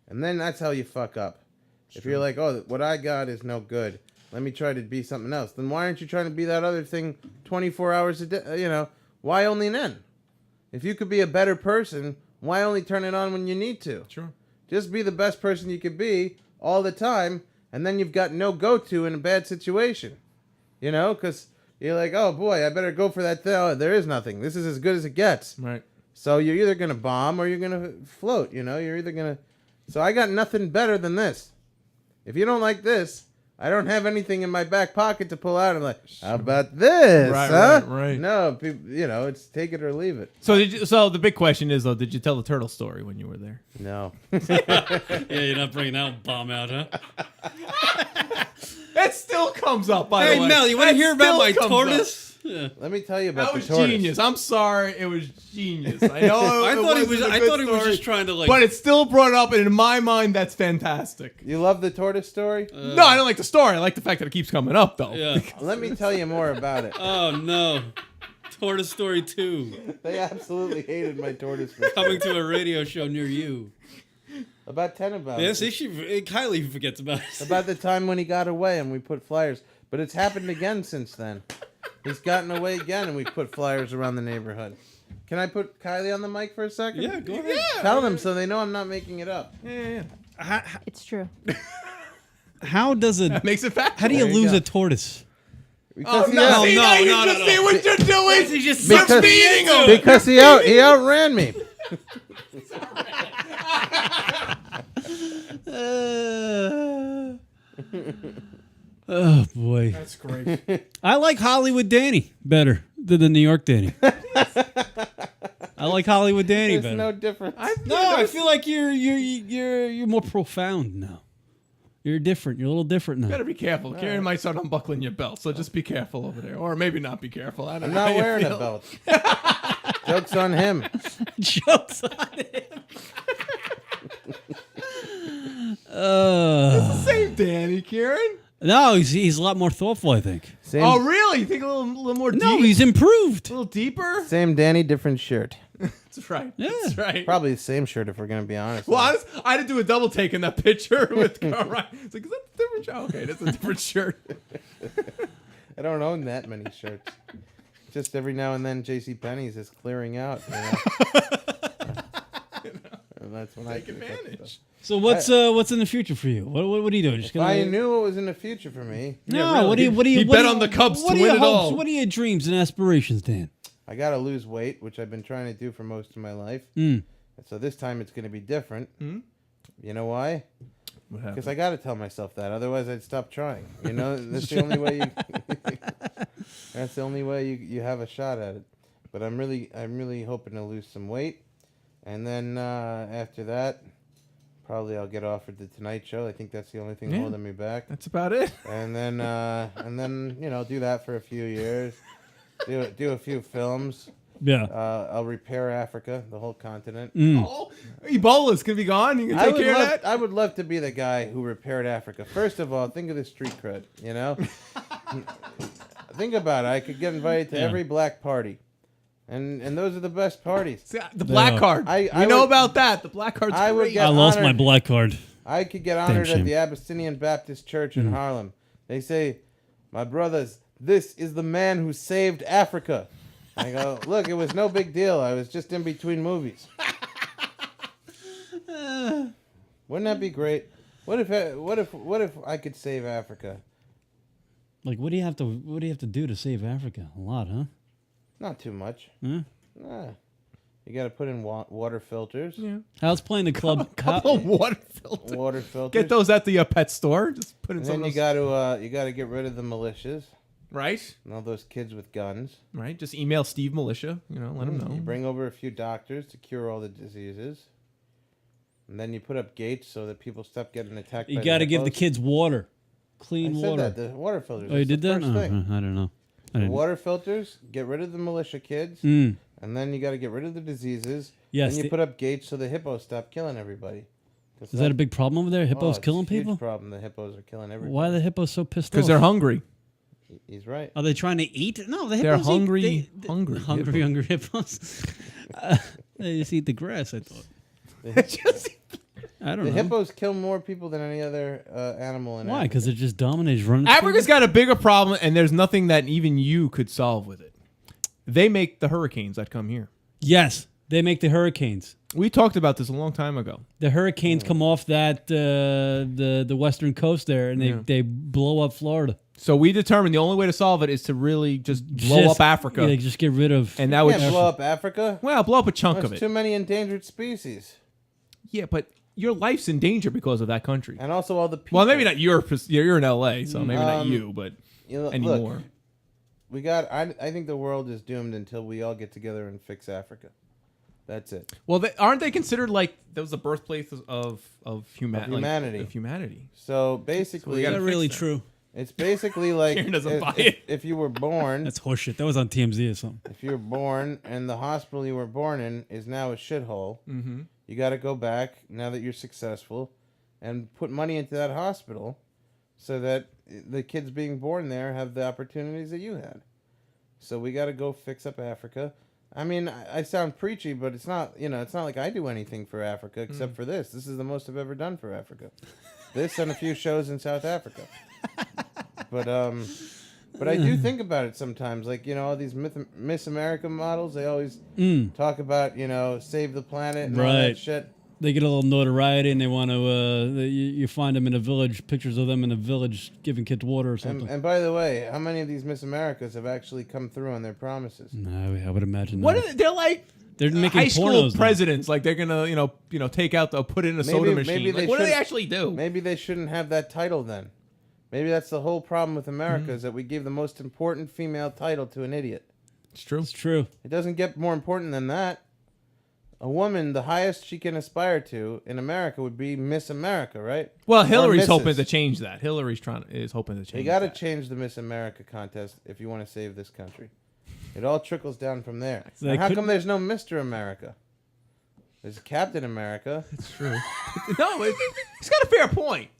and then that's how you fuck up. If you're like, oh, what I got is no good, let me try to be something else. Then why aren't you trying to be that other thing 24 hours a day? Why only then? If you could be a better person, why only turn it on when you need to? Sure. Just be the best person you could be all the time, and then you've got no go-to in a bad situation. You know, because you're like, oh boy, I better go for that thing. Oh, there is nothing. This is as good as it gets. Right. So you're either going to bomb or you're going to float. You know, you're either going to... So I got nothing better than this. If you don't like this, I don't have anything in my back pocket to pull out. I'm like, how about this? Right, huh? right. No, you know, it's take it or leave it. So the big question is though, did you tell the turtle story when you were there? No. Yeah, you're not bringing that bomb out, huh? That still comes up, by the Hey, way. Mel, you want to That hear about still my comes tortoise? Yeah. Let me tell you up. about That was the tortoise. genius. I'm sorry, it was genius. I know. I thought he was. wasn't a I good thought he was story, just trying to like. but it still brought it up, and in my mind, that's fantastic. You love the tortoise story? No, I don't like the story. I like the fact that it keeps coming up, though. yeah. Let me tell you more about it. Oh no, Tortoise Story 2 They absolutely hated my tortoise story. coming to a radio show near you. About 10 about Yes, it. Kylie forgets about it. About the time when he got away and we put flyers. But it's happened again since then. He's gotten away again and we put flyers around the neighborhood. Can I put Kylie on the mic for a second? Yeah, go ahead. Tell them so they know I'm not making it up. Yeah. It's true. How does it? That makes it factual. How do you There you lose go. a tortoise? Because Oh, he no, out- see, no, now you no, just no, see no. what you're doing. He just Because- sucked me into it. because he outran me. Oh boy, That's great. I like Hollywood Danny better than the New York Danny. I like Hollywood Danny There's better. no difference. No, I feel like you're more profound now. You're different. You're a little different now. Better be careful. Karen might start unbuckling your belt, so just be careful over there, or maybe not be careful. I don't I'm know. not how you wearing a feel. belt. Joke's on him. Jokes on him. Same Danny, Karen. No, he's a lot more thoughtful, I think. Same, Oh, really? You think a little more deep? No, he's improved. a little deeper. same Danny, different shirt. That's right. Yeah. That's right. Probably the same shirt if we're going to be honest. Well, I had to do a double take in that picture with Carl Ryan. It's like, is that a different shirt? Okay, that's a different shirt. I don't own that many shirts. Just every now and then, J.C. Penney's is clearing out. You know? And that's when Take I pick up advantage. stuff. So what's in the future for you? What are you doing? Just If I knew what was in the future for me, No, Yeah, really. what do you He what bet do on the Cubs what to are your win it hopes? all. What are your dreams and aspirations, Dan? I got to lose weight, which I've been trying to do for most of my life. Mm. So this time it's going to be different. You know why? Because I got to tell myself that. Otherwise, I'd stop trying. You know, that's the only way you. That's the only way you have a shot at it. But I'm really hoping to lose some weight, and then after that, probably I'll get offered the Tonight Show. I think that's the only thing Yeah. holding me back. That's about it. And then you know, do that for a few years. Do a few films. Yeah. I'll repair Africa, the whole continent. Oh, Ebola's gonna be gone. You can take care of that. I would love to be the guy who repaired Africa. First of all, think of the street cred, you know? Think about it. I could get invited to Yeah. every black party. And those are the best parties. See, the black Yeah. card. I we know would- about that. The black card's I would great. get I lost my honored. black card. I could get honored shame. at the Abyssinian Baptist Church in Harlem. They say, "My brothers, this is the man who saved Africa." I go, "Look, it was no big deal. I was just in between movies." Wouldn't that be great? What if I could save Africa? Like, what do you have to do to save Africa? A lot, huh? Not too much. Huh? Nah. You got to put in water filters. Yeah. How's playing the club? Couple of water filters. Water filters. Get those at the pet store. Just put in And some then of you those. got to get rid of the militias Right. and all those kids with guns. Right. Just email Steve Militia. You know, let him know. You bring over a few doctors to cure all the diseases. And then you put up gates so that people stop getting attacked. You by got to give the hippos. kids water, clean I said water. that the water filters. Oh, you That's did the that? first No, thing. I don't know. I The didn't. water filters. Get rid of the militia kids. Mm. And then you got to get rid of the diseases. Yes, And you the- put up gates so the hippos stop killing everybody. Is that a big problem over there? Hippos it's killing a huge people? problem. The hippos are killing everybody. Why are the hippos so pissed off? Because they're hungry. He's right. Are they trying to eat? No, the hippos They're eat- hungry- they- hungry hungry hippos. They just eat the grass. I thought. I don't The know. hippos kill more people than any other animal in Why? Africa. Because they're just dominating, running. Africa's got a bigger problem, and there's nothing that even you could solve with it. They make the hurricanes that come here. Yes, they make the hurricanes. We talked about this a long time ago. The hurricanes come off that the western coast there, and they blow up Florida. So we determined the only way to solve it is to really just blow up Africa. Yeah, just get rid of. And that You would can't blow up Africa. blow up a chunk There's of it. too many endangered species, Yeah, but your life's in danger because of that country. and also all the people. Well, maybe not your. You're in LA, so maybe not you, but You know, anymore. Look, we got. I think the world is doomed until we all get together and fix Africa. That's it. Well, aren't they considered like that was the birthplace of humanity. Of humanity. So basically, gotta Is that fix really that. true? it's basically like Karen doesn't buy if, it. if you were born, That's horseshit. That was on TMZ or something. if you were born and the hospital you were born in is now a shithole, you got to go back now that you're successful, and put money into that hospital, so that the kids being born there have the opportunities that you had. So we got to go fix up Africa. I mean, I sound preachy, but it's not. It's not like I do anything for Africa except for this. This is the most I've ever done for Africa. This and a few shows in South Africa. But I do think about it sometimes. Like, all these Miss America models, they always talk about, save the planet and all that Right. shit. They get a little notoriety, and they want to. You find them in a village, pictures of them in a village giving kids water or something. And by the way, how many of these Miss Americas have actually come through on their promises? No, I would imagine. What not. are they're like? They're making high school pornos now. presidents. Like they're gonna, take out put in a soda machine. maybe Like, they what do they shouldn't- actually do? Maybe they shouldn't have that title then. Maybe that's the whole problem with America is that we give the most important female title to an idiot. It's true. It's true. It doesn't get more important than that. A woman, the highest she can aspire to in America would be Miss America, right? Well, Hillary's Mrs. hoping to change that. Hillary's is hoping to change. You got to that. change the Miss America contest if you want to save this country. It all trickles down from there. So they And how couldn't- come there's no Mr. America? There's Captain America. It's true. No, he's got a fair point.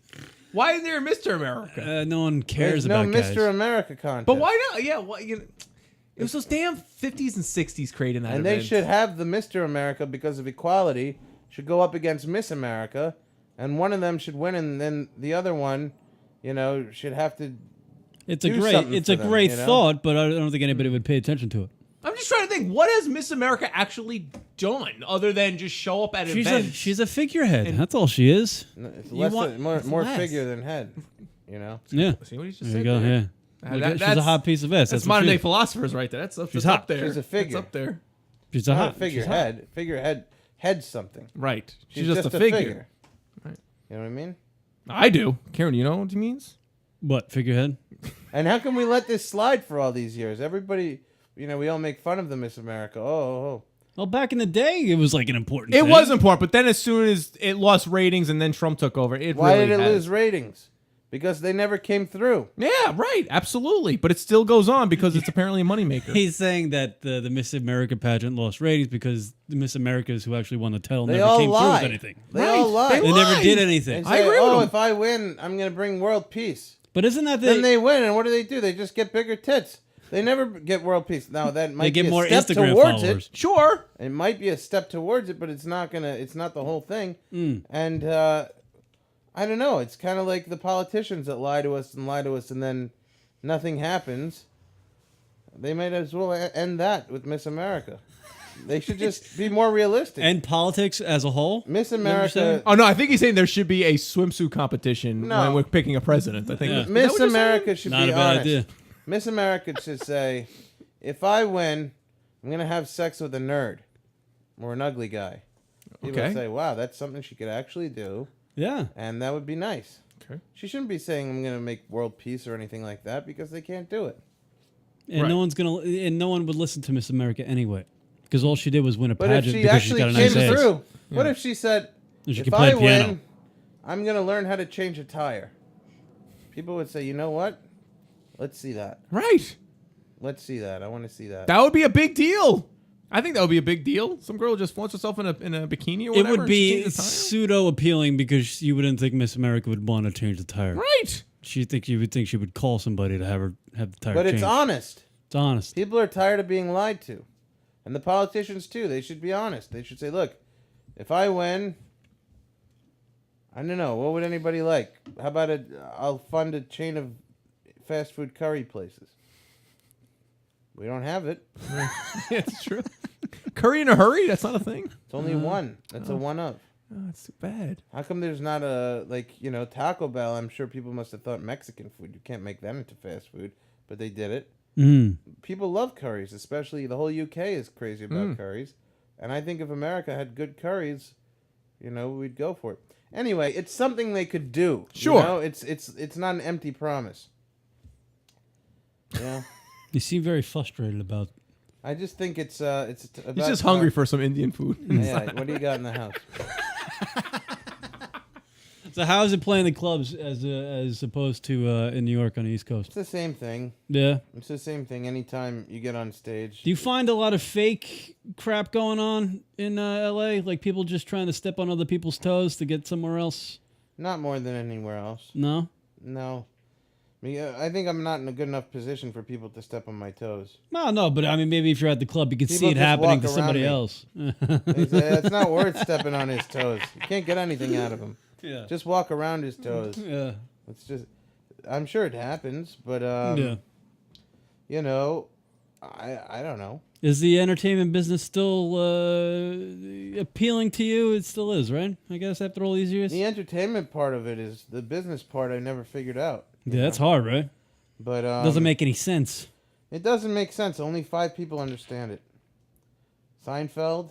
Why isn't there a Mr. America? No one cares There's no about Mr. guys. America contest. But why not? Yeah, it was those damn 50s and 60s creating that And event. they should have the Mr. America because of equality. Should go up against Miss America, and one of them should win, and then the other one, should have to. It's a do great, something it's for a them, great you know? thought, but I don't think anybody would pay attention to it. I'm just trying to think, what has Miss America actually done other than just show up at events? She's a figurehead. That's all she is. It's You less want- more it's more less. figure than head. Yeah. See what he just There you said go. there? Yeah. That- Look at- she's a that's- hot piece of S. That's what modern she day is. philosophers right there. That's She's up hot. there. She's a figure. That's up there. She's Not hot. a She's hot. figurehead. Head's something. Right. She's just a figure. Right. You know what I mean? I do. Karen, you know what he means? What figurehead? And how can we let this slide for all these years? Everybody, we all make fun of the Miss America. Oh. Well, back in the day, it was like an important. It thing. was important, but then as soon as it lost ratings and then Trump took over, Why really did it has. lose ratings? Because they never came through. Yeah, right. Absolutely. But it still goes on because it's apparently a moneymaker. He's saying that the Miss America pageant lost ratings because the Miss Americas who actually won the title They never all came lie. through with anything. They all lie. They never lied. did anything. They I say, agree with them. if I win, I'm going to bring world peace. But isn't that Then they win, and what do? They just get bigger tits. They never get world peace. Now that might they get be a more step Instagram towards followers? it. Sure. It might be a step towards it, but it's not the whole thing. And I don't know. It's kind of like the politicians that lie to us, and then nothing happens. They might as well end that with Miss America. They should just be more realistic. And politics as a whole. Miss saying? America, Oh, no, I think he's saying there should be a swimsuit competition No. when we're picking a president. I think Yeah. is that Miss what you're saying? America should Not be a bad honest. idea. Miss America should say, if I win, I'm going to have sex with a nerd or an ugly guy. People Okay. would say, wow, that's something she could actually do, Yeah. and that would be nice. Okay. She shouldn't be saying I'm going to make world peace or anything like that because they can't do it. And Right. no one would listen to Miss America anyway, because all she did was win a But if pageant she because she's actually got a came nice ass. through, what if she said, And she if could play I piano. win, I'm going to learn how to change a tire? People would say, you know what? Let's see that. Right. Let's see that. I want to see that. That would be a big deal. I think that would be a big deal. Some girl just wants herself in a bikini or It whatever. would and she be changes the tire. pseudo appealing because you wouldn't think Miss America would want to change the tire. Right. You would think she would call somebody to have the tire But changed. it's honest. It's honest. People are tired of being lied to. And the politicians, too. They should be honest. They should say, look, if I win, I don't know. What would anybody like? How about I'll fund a chain of fast food curry places. We don't have it. It's true. Curry in a hurry? That's not a thing. It's only one. That's a one of. Oh, that's too bad. How come there's not a Taco Bell? I'm sure people must have thought Mexican food. You can't make that into fast food, but they did it. Mm. People love curries, especially the whole UK is crazy about curries. And I think if America had good curries, we'd go for it. Anyway, it's something they could do. Sure. It's not an empty promise. Yeah. You seem very frustrated about. I just think it's about He's just hungry for some Indian food. Yeah. What do you got in the house? So how is it playing the clubs as opposed to in New York on the East Coast? It's the same thing. Yeah. It's the same thing. Anytime you get on stage. Do you find a lot of fake crap going on in LA? Like people just trying to step on other people's toes to get somewhere else? Not more than anywhere else. No? No. I think I'm not in a good enough position for people to step on my toes. No, but I mean, maybe if you're at the club, you can see People it just happening walk to somebody around else. It's not worth stepping on his toes. You can't get anything out of him. Yeah. Just walk around his toes. Yeah. It's just, I'm sure it happens, but Yeah. I don't know. Is the entertainment business still appealing to you? It still is, right? I guess after all these years. The entertainment part of it is the business part. I never figured out. Yeah, that's hard, right? But Doesn't make any sense. It doesn't make sense. Only 5 people understand it. Seinfeld,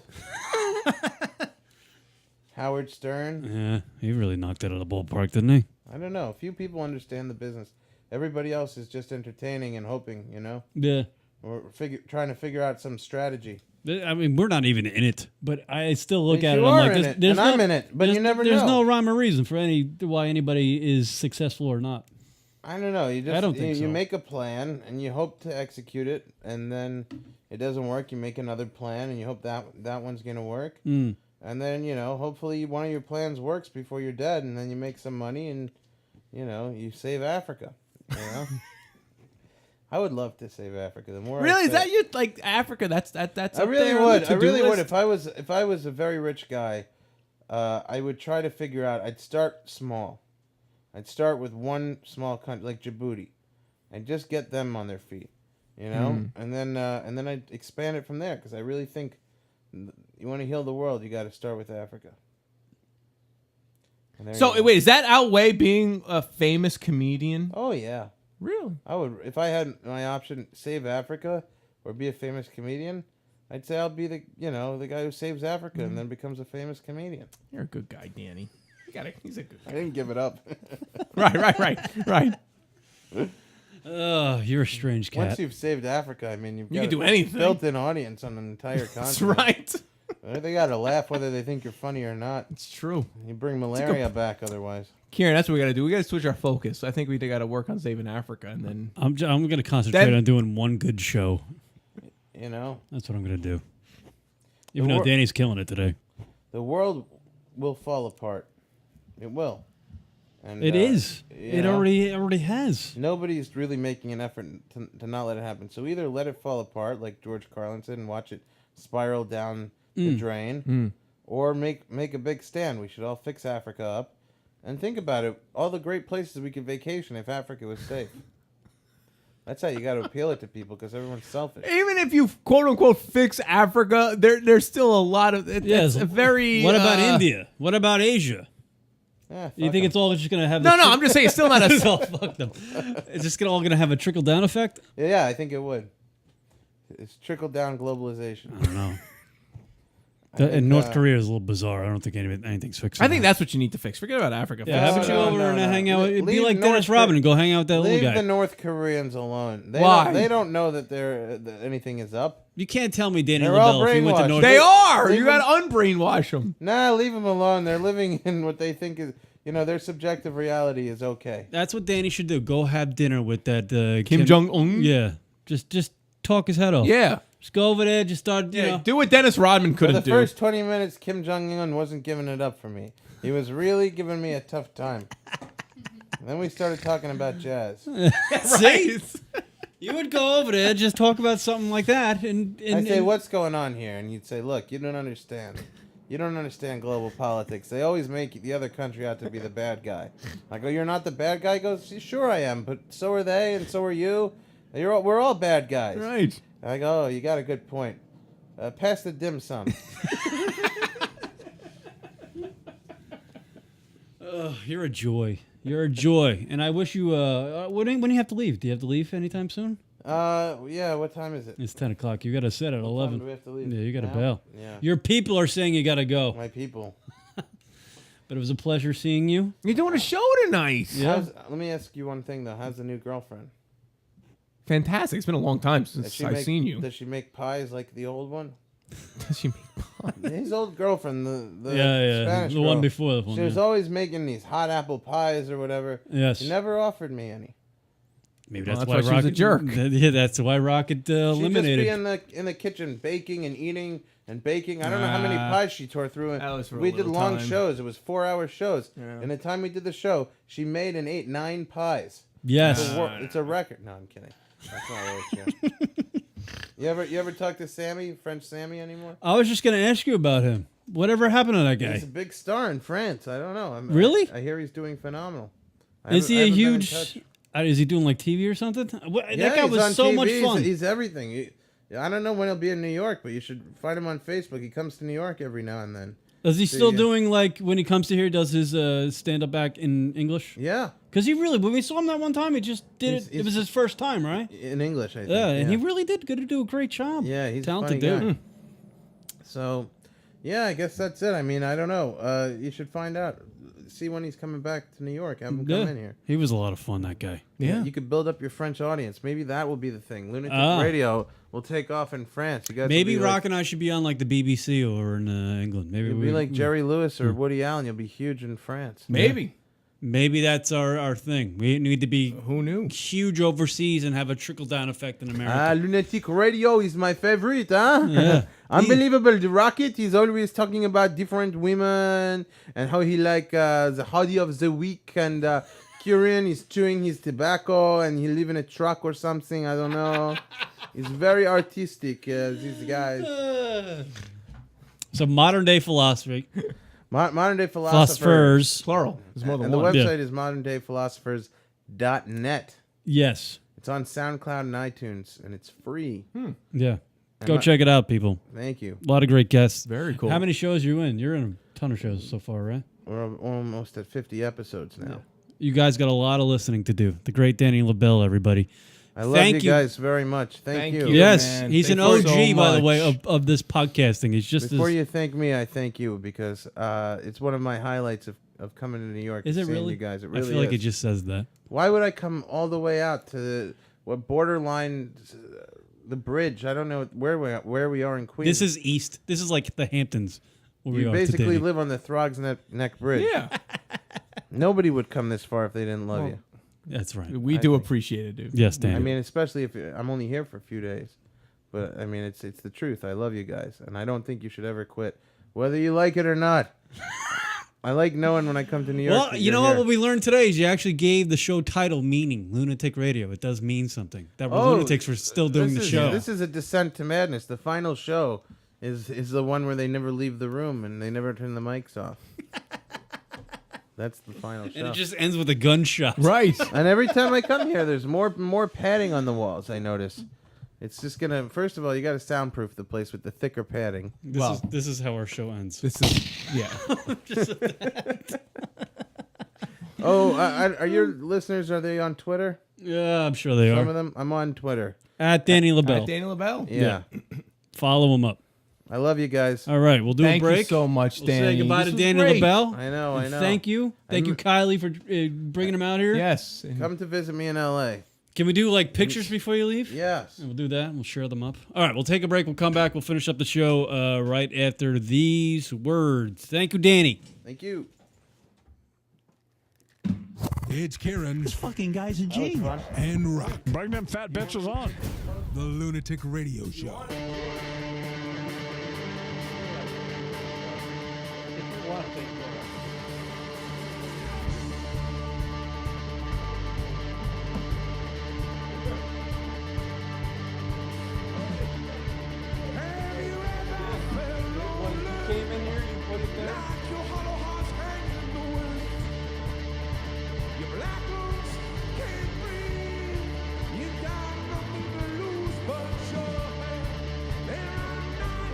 Howard Stern. Yeah, he really knocked it out of the ballpark, didn't he? I don't know. A few people understand the business. Everybody else is just entertaining and hoping, Yeah. or trying to figure out some strategy. I mean, we're not even in it, but I still look Yes, at it. you I'm are like, in there's, it, there's and no, I'm in it, but you never There's know. no rhyme or reason for why anybody is successful or not. I don't know. You just I don't think you so. make a plan and you hope to execute it, and then it doesn't work. You make another plan and you hope that one's gonna work. Mm. And then hopefully one of your plans works before you're dead, and then you make some money and you save Africa. I would love to save Africa. The more Really? I Is that your like Africa? That's I up really there on would. the I to-do really would. list? If I was a very rich guy, I would try to figure out. I'd start small. I'd start with one small country like Djibouti, and just get them on their feet, and then I'd expand it from there because I really think you want to heal the world, you got to start with Africa. And there you So go. wait, does that outweigh being a famous comedian? Oh yeah, Really? I would if I had my option: save Africa or be a famous comedian. I'd say I'll be the guy who saves Africa and then becomes a famous comedian. You're a good guy, Danny. He's a good I guy. didn't give it up. Right. Oh, you're a strange cat. Once you've saved Africa, I mean, You got can do a anything. built-in audience on an entire That's continent. right. They got to laugh whether they think you're funny or not. It's true. You bring malaria back otherwise. Kieran, that's what we got to do. We got to switch our focus. I think we got to work on saving Africa, and then I'm going to concentrate Then- on doing one good show. That's what I'm going to do. Even The though wor- Danny's killing it today. The world will fall apart. It will. And It is. It already has. Nobody's really making an effort to not let it happen. So either let it fall apart, like George Carlin said, and watch it spiral down the drain, or make a big stand. We should all fix Africa up, and think about it. All the great places we could vacation if Africa was safe. That's how you got to appeal it to people because everyone's selfish. even if you quote unquote fix Africa, there's still a lot of it. Yes. It's a very. What about India? What about Asia? Yeah, You fuck think 'em. it's all just going to have... No, I'm just saying it's still not It's a. all fuck them. It's just all going to have a trickle-down effect? Yeah, I think it would. It's trickle down globalization. I don't know. I think, And North Korea is a little bizarre. I don't think anything's fixing I think that. that's what you need to fix. Forget about Africa. Yeah, Fix how about you it. No, over no, and no. hang out? Be Leave like North Dennis Kor- Rodman and go hang out with that little Leave guy. the North Koreans alone. Why? They don't know that that anything is up. You can't tell me Danny They're all LaBelle if you went to brainwashed. North They are. Leave You them- got to unbrainwash them. Nah, leave them alone. They're living in what they think is, their subjective reality is okay. That's what Danny should do. Go have dinner with that Kim Jong Un. Yeah. Just talk his head off. Yeah. Just go over there, just start, Yeah. Do what Dennis Rodman For the couldn't do. first 20 minutes, Kim Jong-un wasn't giving it up for me. He was really giving me a tough time. And then we started talking about jazz. See? You would go over there, just talk about something like that, and I'd say, what's going on here? And you'd say, look, you don't understand. You don't understand global politics. They always make the other country out to be the bad guy. I go, you're not the bad guy? He goes, sure I am, but so are they, and so are you. We're all bad guys. Right. I go, oh, you got a good point. Pass the dim sum. You're a joy. You're a joy, and I wish you. When do you have to leave? Do you have to leave anytime soon? Yeah. What time is it? It's 10 o'clock. You got to set at 11. Do we have to leave? Yeah, you got to Now? bail. Yeah. Your people are saying you got to go. My people. But it was a pleasure seeing you. You're doing a show tonight. Yeah. Let me ask you one thing though. How's the new girlfriend? Fantastic. It's been a long time since I've seen you. Does she make pies like the old one? Does she make His old girlfriend, the Yeah. Spanish The one girl, before the one. She was yeah. always making these hot apple pies or whatever. Yes. She never offered me any. Maybe Well, that's that's why why she was a Rocket. jerk. Yeah, that's why Rocket She'd just eliminated. be in the kitchen baking and eating and baking. I don't know how many Nah. pies she tore through. That was for a We did little long time. shows. It was 4-hour shows. Yeah. And the time we did the show, she made and ate 9 pies. Yes. It's a record. No, I'm kidding. That's not what it's You ever talk to Sammy, French Sammy anymore? I was just gonna ask you about him. Whatever happened to that guy? He's a big star in France. I don't know. Really? I hear he's doing phenomenal. Is he a haven't been in huge? touch. Is he doing like TV or something? Yeah, That guy he's was on so TV. much fun. He's everything. I don't know when he'll be in New York, but you should find him on Facebook. He comes to New York every now and then. Is he still Yeah. doing like when he comes to here? Does his stand up act in English? Yeah, Because he really, when we saw him that one time, he just did He's- it. It was his first time, right? in English, I think. Yeah, and he really did do a great job. Yeah, he's a talented funny dude. guy. So, yeah, I guess that's it. I mean, I don't know. You should find out. See when he's coming back to New York. Have him come in here. He was a lot of fun. That guy. Yeah. You could build up your French audience. Maybe that will be the thing. Lunatic Ah. Radio will take off in France. You guys will Maybe be Rock and I should be on like the BBC over in England. Maybe You'll we be like Jerry Lewis or Woody Allen. You'll be huge in France. Maybe. Maybe that's our thing. We need to be Who knew? huge overseas and have a trickle down effect in America. Ah, Lunatic Radio is my favorite, huh? Yeah. Unbelievable. The Rocket is always talking about different women and how he like the hobby of the week. And Kieran is chewing his tobacco and he live in a truck or something. I don't know. He's very artistic, these guys. So modern day philosophy, Modern day philosophers. Plural. There's more than And the one. website is moderndayphilosophers.net. Yes. It's on SoundCloud and iTunes, and it's free. Yeah. Go I- check it out, people. Thank you. A lot of great guests. Very cool. How many shows are you in? You're in a ton of shows so far, right? We're almost at 50 episodes now. You guys got a lot of listening to do. The great Danny LaBelle, everybody. I love Thank you you. guys very much. Thank you. you. Yes, man. he's Thank an you OG, so by the way, much. of this podcasting. He's just Before as, you thank me, I thank you because it's one of my highlights of coming to New York. Is and it seeing really? You guys, it I really feel like is. it just says that. Why would I come all the way out to what borderline, the bridge? I don't know where we are in Queens. This is East. This is like the Hamptons. Where we You are basically today. live on the Throgs Neck Bridge. Yeah. Nobody would come this far if they didn't love you. That's right. We do appreciate it, dude. Yes, Danny. I mean, especially if I'm only here for a few days, but I mean, it's the truth. I love you guys, and I don't think you should ever quit, whether you like it or not. I like knowing when I come to New York. well, that you you're know what? here. What we learned today is you actually gave the show title meaning. Lunatic Radio. It does mean something. That lunatics were still doing the show. This is a descent to madness. The final show is the one where they never leave the room and they never turn the mics off. That's the final show. and it just ends with a gunshot. Right. And every time I come here, there's more padding on the walls. I notice. It's just gonna. First of all, you got to soundproof the place with the thicker padding. This is how our show ends. This is, yeah. Oh, are your listeners? Are they on Twitter? Yeah, I'm sure they Some of are. them. I'm on Twitter. At Danny LaBelle. Daniel LaBelle. Yeah. Follow him up. I love you guys. All right, we'll do Thank a break. you so much, We'll Danny. say goodbye This to was Danny great. LaBelle. I know. I And know. Thank you. Thank you, Kylie, for bringing him out here. Yes. And Come to visit me in L.A. Can we do like pictures before you leave? Yes. And we'll do that. We'll share them up. All right, we'll take a break. We'll come back. We'll finish up the show right after these words. Thank you, Danny. Thank you. It's Kieran This fucking guy's a genius. and Rock. Bring them fat bitches on. The Lunatic Radio Show. Have you ever felt lonely? Like your hollow heart's hanging in the wind? Your black lungs can't breathe. You got nothing to lose but your head. There are nights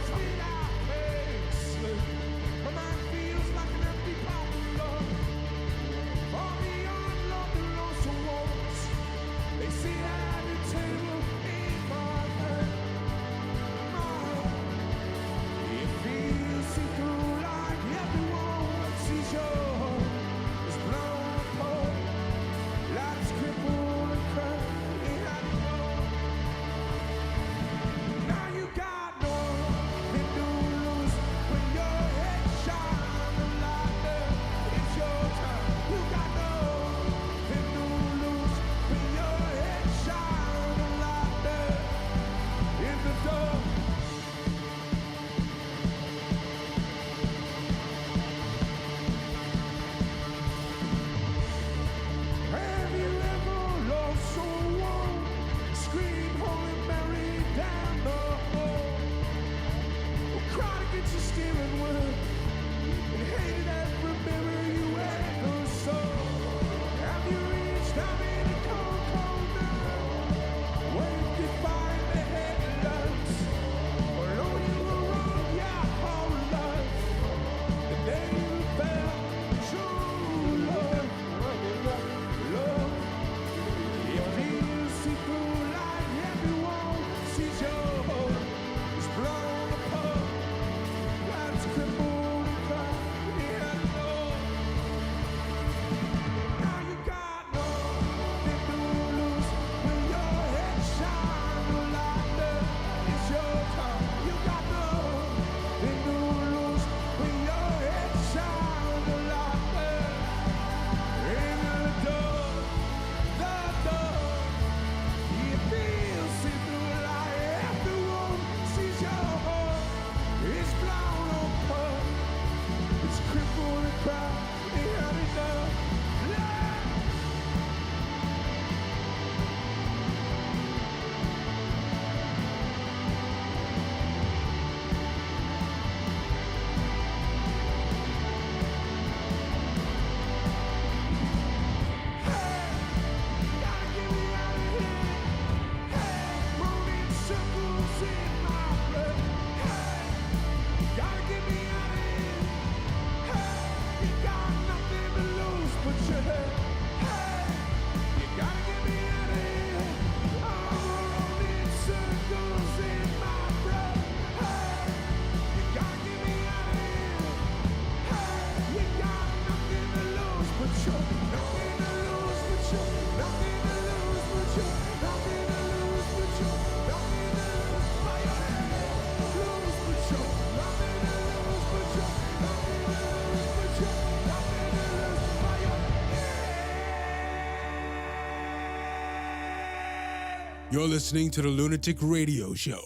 You're listening to the Lunatic Radio Show.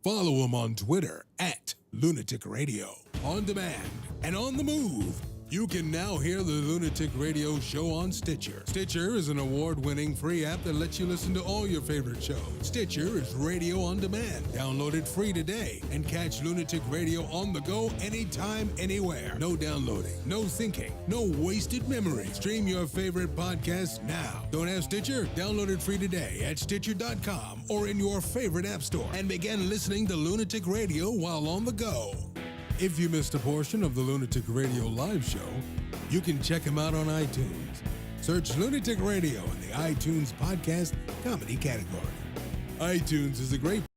Follow him on Twitter at Lunatic Radio. On demand and on the move, you can now hear the Lunatic Radio Show on Stitcher. Stitcher is an award-winning free app that lets you listen to all your favorite shows. Stitcher is radio on demand. Download it free today and catch Lunatic Radio on the go anytime, anywhere. No downloading, no thinking, no wasted memory. Stream your favorite podcast now. Don't have Stitcher? Download it free today at Stitcher.com or in your favorite app store and begin listening to Lunatic Radio while on the go. If you missed a portion of the Lunatic Radio live show, you can check him out on iTunes. Search Lunatic Radio in the iTunes podcast comedy category. iTunes is a great